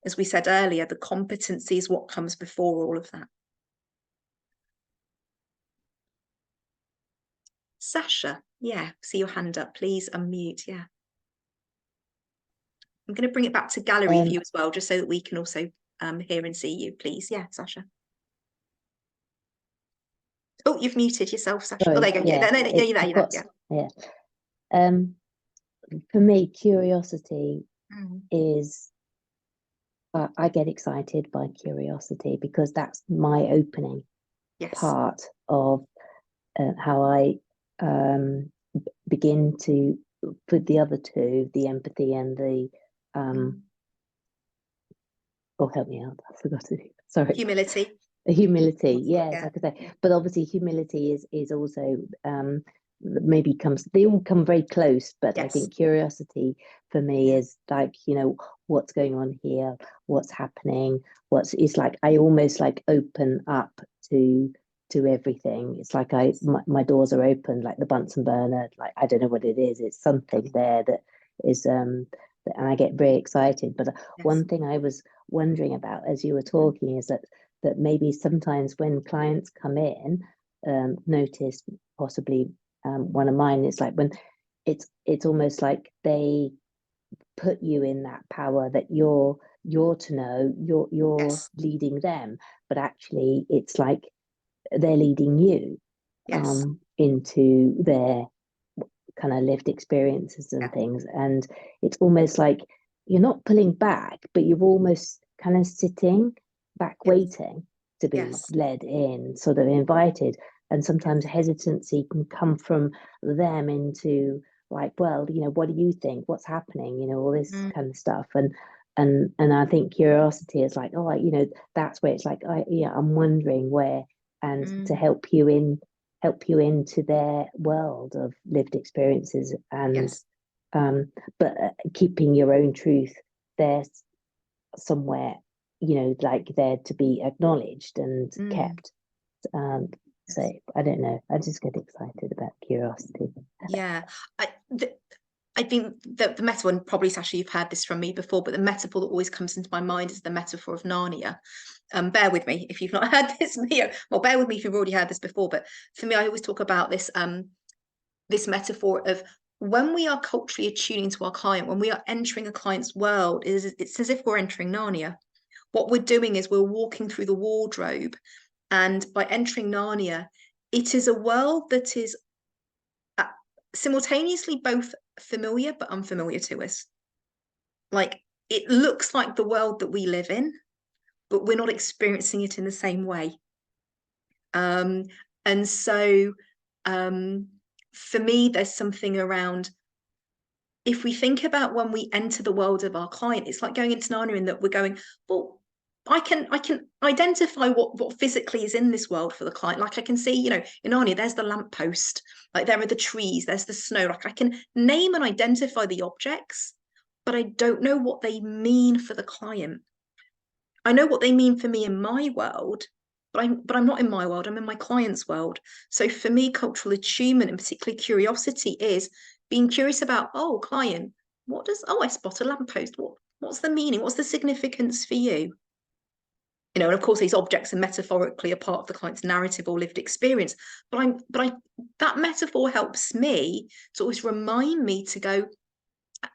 As we said earlier, the competency is what comes before all of that. Sasha, yeah, see your hand up. Please unmute. Yeah. I'm going to bring it back to gallery view as well, just so that we can also hear and see you, please. Yeah, Sasha. Oh, you've muted yourself, Sasha. Sorry, Oh, there you go. yeah, No, you're there. Yeah. For me, curiosity is, I get excited by curiosity because that's my opening part of how I begin to put the other two, the empathy and the oh, help me out, I forgot to. Sorry, humility. Yes, like I say, but obviously humility is also maybe they all come very close, but I think curiosity for me is like, you know, what's going on here, what's happening, it's like I almost like open up to everything. It's like my doors are open, like the Bunsen burner, like I don't know what it is, it's something there that is and I get very excited. But one thing I was wondering about as you were talking is that maybe sometimes when clients come in, notice possibly one of mine is like when it's almost like they put you in that power that you're to know, you're leading them, but actually it's like they're leading you into their kind of lived experiences and things, and it's almost like you're not pulling back, but you're almost kind of sitting back waiting to be led in, sort of invited. And sometimes hesitancy can come from them into like, well, you know, what do you think, what's happening, you know, all this kind of stuff. And I think curiosity is like, oh, you know, that's where it's like, I'm wondering where, and to help you into their world of lived experiences, and but keeping your own truth there somewhere, you know, like there to be acknowledged and kept. So I don't know, I just get excited about curiosity. I think that the metaphor, and probably Sasha, you've heard this from me before, but the metaphor that always comes into my mind is the metaphor of Narnia. Bear with me if you've not heard this, well, bear with me if you've already heard this before, but for me, I always talk about this this metaphor of when we are culturally attuning to our client, when we are entering a client's world, it's as if we're entering Narnia. What we're doing is we're walking through the wardrobe, and by entering Narnia, it is a world that is simultaneously both familiar but unfamiliar to us. Like, it looks like the world that we live in, but we're not experiencing it in the same way. And so for me, there's something around, if we think about when we enter the world of our client, it's like going into Narnia, in that we're going, well, I can identify what physically is in this world for the client. Like I can see, you know, in Narnia, there's the lamppost, like there are the trees, there's the snow. Like I can name and identify the objects, but I don't know what they mean for the client. I know what they mean for me in my world, but I'm not in my world, I'm in my client's world. So for me, cultural attunement, and particularly curiosity, is being curious about, oh, client, I spot a lamppost. What's the meaning? What's the significance for you? You know, and of course, these objects are metaphorically a part of the client's narrative or lived experience. But that metaphor helps me to always remind me to go,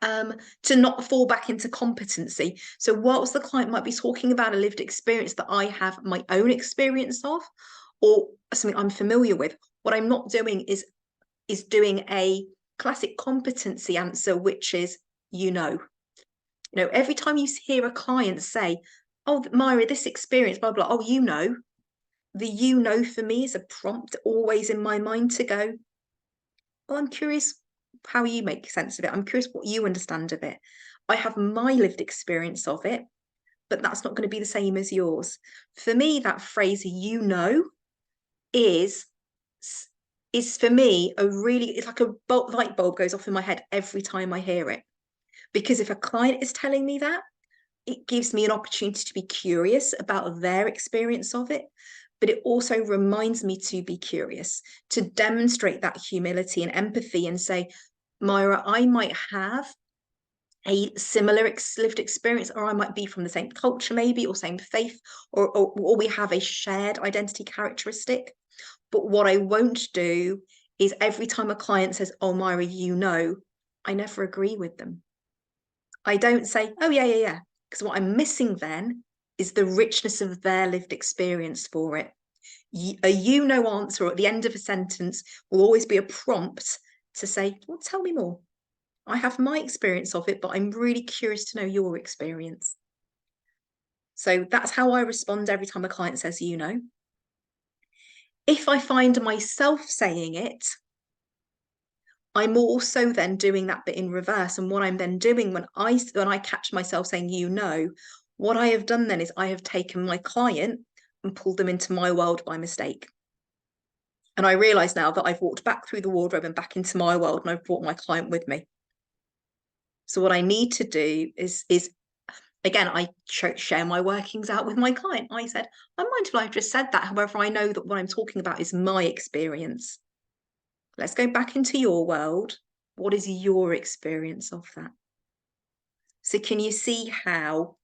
to not fall back into competency. So whilst the client might be talking about a lived experience that I have my own experience of, or something I'm familiar with, what I'm not doing is doing a classic competency answer, which is, you know, every time you hear a client say, oh, Myra, this experience, blah, blah, oh, you know, the you know for me is a prompt always in my mind to go, well, I'm curious how you make sense of it. I'm curious what you understand of it. I have my lived experience of it, but that's not going to be the same as yours. For me, that phrase, you know, is for me it's like a light bulb goes off in my head every time I hear it. Because if a client is telling me that, it gives me an opportunity to be curious about their experience of it, but it also reminds me to be curious, to demonstrate that humility and empathy and say, Myra, I might have a similar lived experience, or I might be from the same culture maybe, or same faith, or we have a shared identity characteristic. But what I won't do is every time a client says, oh, Myra, you know, I never agree with them. I don't say, oh, yeah. Because what I'm missing then is the richness of their lived experience for it. A you know answer at the end of a sentence will always be a prompt to say, well, tell me more. I have my experience of it, but I'm really curious to know your experience. So that's how I respond every time a client says, you know. If I find myself saying it, I'm also then doing that bit in reverse. And what I'm then doing when I catch myself saying, you know, what I have done then is I have taken my client and pulled them into my world by mistake. And I realize now that I've walked back through the wardrobe and back into my world, and I've brought my client with me. So what I need to do is again, I share my workings out with my client. I said, I'm mindful I've just said that. However, I know that what I'm talking about is my experience. Let's go back into your world. What is your experience of that? So can you see how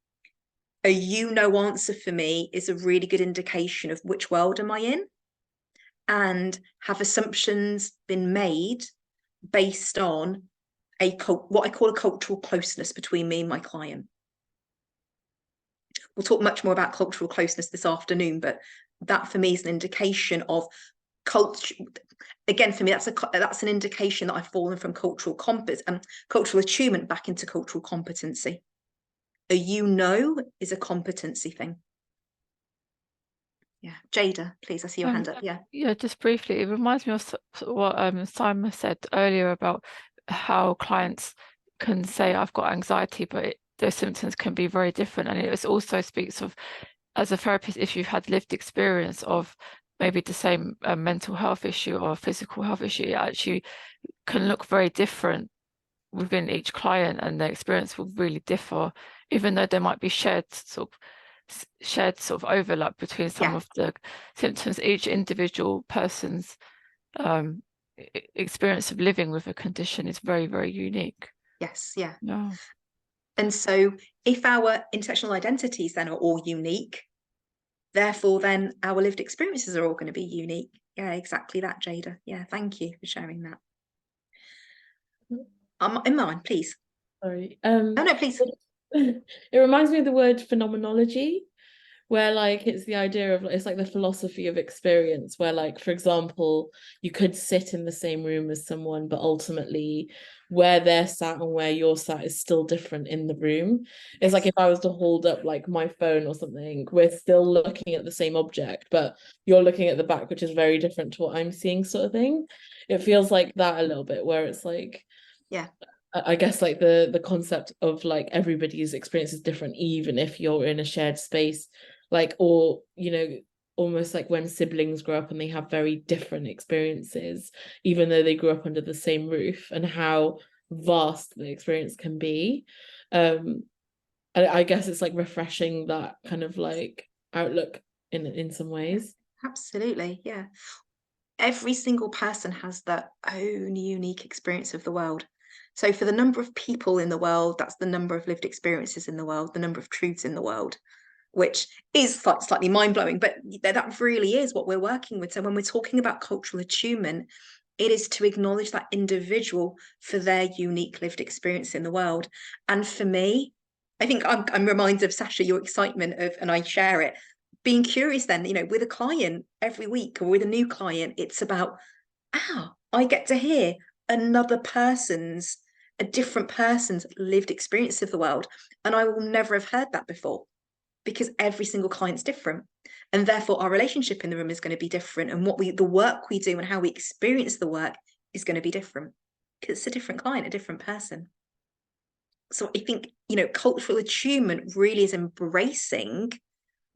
a you know answer for me is a really good indication of which world am I in? And have assumptions been made based on what I call a cultural closeness between me and my client? We'll talk much more about cultural closeness this afternoon, but that for me is an indication of culture. Again, for me, that's an indication that I've fallen from cultural attunement back into cultural competency. A you know is a competency thing. Yeah, Jada, please, I see your hand up. Yeah, just briefly, it reminds me of what Simon said earlier about how clients can say, I've got anxiety, but those symptoms can be very different. And it also speaks of, as a therapist, if you've had lived experience of maybe the same mental health issue or physical health issue, it actually can look very different within each client, and the experience will really differ, even though there might be shared sort of overlap between some of the symptoms. Each individual person's experience of living with a condition is very, very unique. Yes, yeah. Yeah. And so if our intersectional identities then are all unique, therefore then our lived experiences are all going to be unique. Yeah, exactly that, Jada. Yeah, thank you for sharing that. Iman, please. Sorry. No, please. It reminds me of the word phenomenology, where like it's the idea of, it's like the philosophy of experience, where like, for example, you could sit in the same room as someone, but ultimately where they're sat and where you're sat is still different in the room. It's like if I was to hold up like my phone or something, we're still looking at the same object, but you're looking at the back, which is very different to what I'm seeing, sort of thing. It feels like that a little bit, where it's like, yeah, I guess like the concept of like everybody's experience is different, even if you're in a shared space, like, or, you know, almost like when siblings grow up and they have very different experiences, even though they grew up under the same roof, and how vast the experience can be. I guess it's like refreshing that kind of like outlook in some ways. Absolutely, yeah. Every single person has their own unique experience of the world. So for the number of people in the world, that's the number of lived experiences in the world, the number of truths in the world, which is slightly mind-blowing, but that really is what we're working with. So when we're talking about cultural attunement, it is to acknowledge that individual for their unique lived experience in the world. And for me, I think I'm reminded of, Sasha, your excitement of, and I share it, being curious then, you know, with a client every week or with a new client, it's about, I get to hear a different person's lived experience of the world. And I will never have heard that before, because every single client's different. And therefore our relationship in the room is going to be different. And the work we do and how we experience the work is going to be different, because it's a different client, a different person. So I think, you know, cultural attunement really is embracing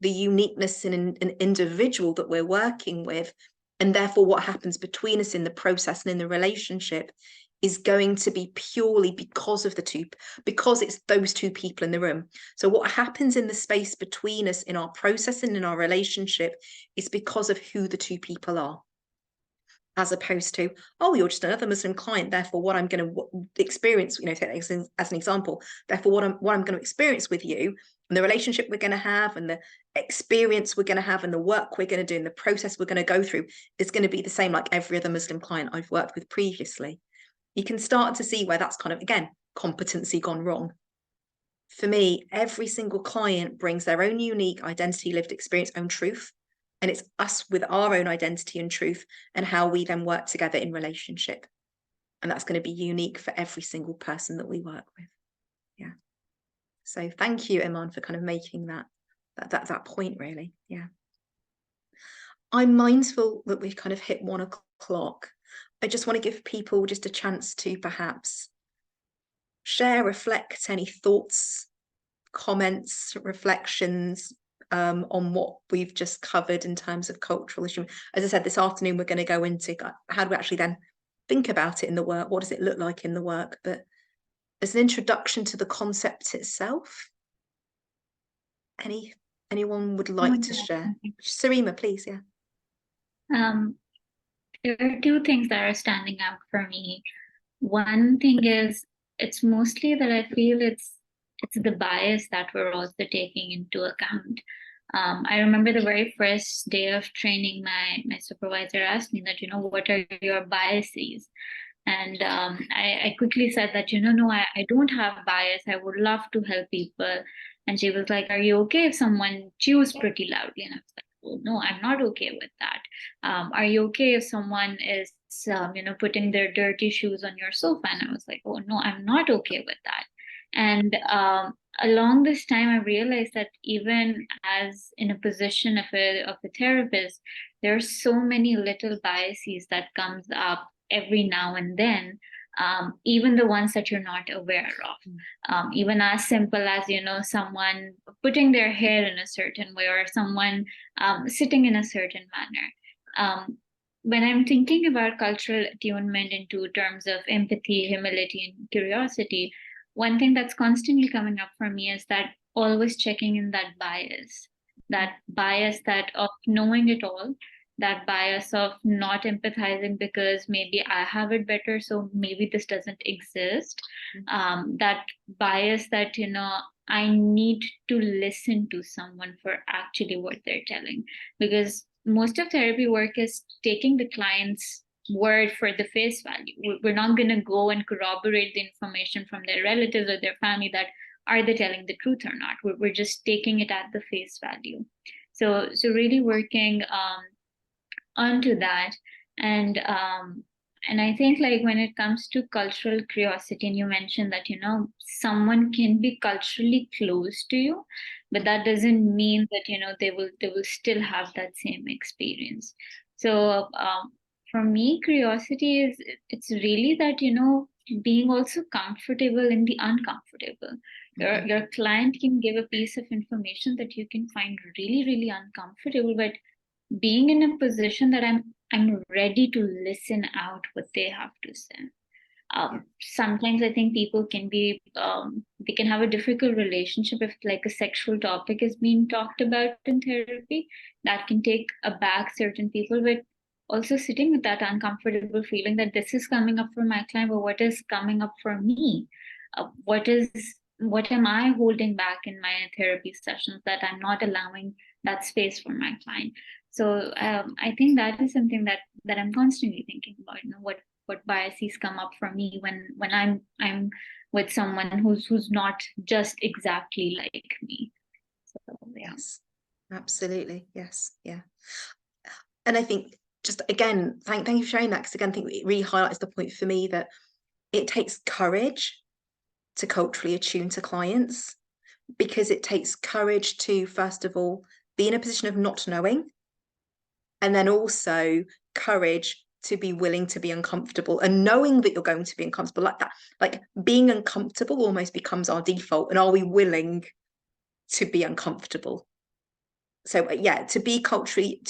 the uniqueness in an individual that we're working with. And therefore what happens between us in the process and in the relationship is going to be purely because it's those two people in the room. So what happens in the space between us in our process and in our relationship is because of who the two people are. as opposed to, oh, you're just another Muslim client, therefore what I'm going to experience, you know, take as an example, therefore what I'm going to experience with you, and the relationship we're going to have, and the experience we're going to have, and the work we're going to do, and the process we're going to go through is going to be the same like every other Muslim client I've worked with previously. You can start to see where that's kind of, again, competency gone wrong. For me, every single client brings their own unique identity, lived experience, own truth. And it's us with our own identity and truth and how we then work together in relationship. And that's going to be unique for every single person that we work with. Yeah. So thank you, Iman, for kind of making that point, really. Yeah. I'm mindful that we've kind of hit 1 o'clock. I just want to give people just a chance to perhaps share, reflect any thoughts, comments, reflections, on what we've just covered in terms of cultural issue. As I said, this afternoon we're going to go into how do we actually then think about it in the work, what does it look like in the work, but as an introduction to the concept itself, anyone would like to share? Sarima, please. Yeah. There are 2 things that are standing out for me. One thing is, it's mostly that I feel it's the bias that we're also taking into account. I remember the very first day of training, my supervisor asked me that, you know, what are your biases? And I quickly said that, you know, no, I don't have bias. I would love to help people. And she was like, are you okay if someone chews pretty loudly? And I was like, well, no, I'm not okay with that. Are you okay if someone is, you know, putting their dirty shoes on your sofa? And I was like, oh, no, I'm not okay with that. And along this time, I realized that even as in a position of a therapist, there are so many little biases that comes up every now and then, even the ones that you're not aware of. Even as simple as, you know, someone putting their hair in a certain way, or someone sitting in a certain manner. When I'm thinking about cultural attunement into terms of empathy, humility, and curiosity, one thing that's constantly coming up for me is that always checking in that bias that of knowing it all, that bias of not empathizing because maybe I have it better, so maybe this doesn't exist. That bias that, you know, I need to listen to someone for actually what they're telling, because most of therapy work is taking the client's word for the face value. We're not going to go and corroborate the information from their relatives or their family that are they telling the truth or not. We're just taking it at the face value. So really working onto that. And I think, like, when it comes to cultural curiosity, and you mentioned that, you know, someone can be culturally close to you, but that doesn't mean that, you know, they will still have that same experience. So for me, curiosity is, it's really that, you know, being also comfortable in the uncomfortable. Your client can give a piece of information that you can find really, really uncomfortable, but being in a position that I'm ready to listen out what they have to say. Sometimes I think people can be they can have a difficult relationship if, like, a sexual topic is being talked about in therapy. That can take aback certain people, but also sitting with that uncomfortable feeling that this is coming up for my client, but what is coming up for me? What am I holding back in my therapy sessions that I'm not allowing that space for my client? So I think that is something that I'm constantly thinking about. You know, what biases come up for me when I'm with someone who's not just exactly like me. So yeah. Yes, absolutely. Yes, yeah. And I think, just again, thank you for sharing that, because again, I think it really highlights the point for me that it takes courage to culturally attune to clients, because it takes courage to, first of all, be in a position of not knowing, and then also courage to be willing to be uncomfortable, and knowing that you're going to be uncomfortable like that. Like, being uncomfortable almost becomes our default, and are we willing to be uncomfortable? So yeah, to be culturally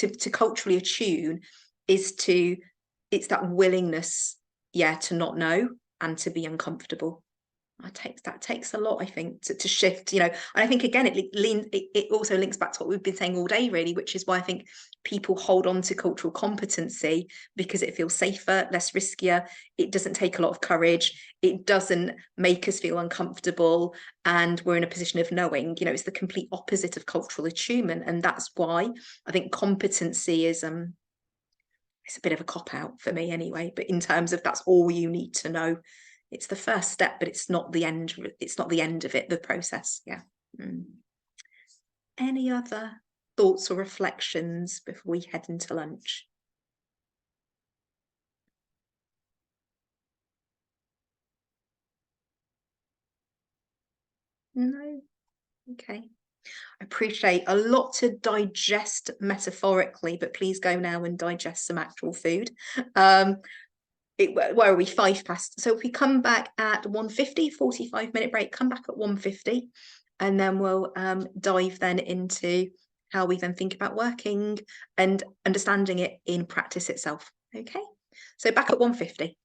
attune is it's that willingness, yeah, to not know and to be uncomfortable. that takes a lot, I think, to shift, you know. And I think again it also links back to what we've been saying all day, really, which is why I think people hold on to cultural competency, because it feels safer, less riskier. It doesn't take a lot of courage. It doesn't make us feel uncomfortable, and we're in a position of knowing, you know. It's the complete opposite of cultural attunement, and that's why I think competency is it's a bit of a cop-out for me anyway, but in terms of that's all you need to know. It's the first step, but it's not the end. It's not the end of it, the process. Yeah. Any other thoughts or reflections before we head into lunch? No? Okay. I appreciate a lot to digest metaphorically, but please go now and digest some actual food. Where are we? 5 past. So if we come back at 1:50, 45-minute break, come back at 1:50, and then we'll dive then into how we then think about working and understanding it in practice itself. Okay, so back at 1:50.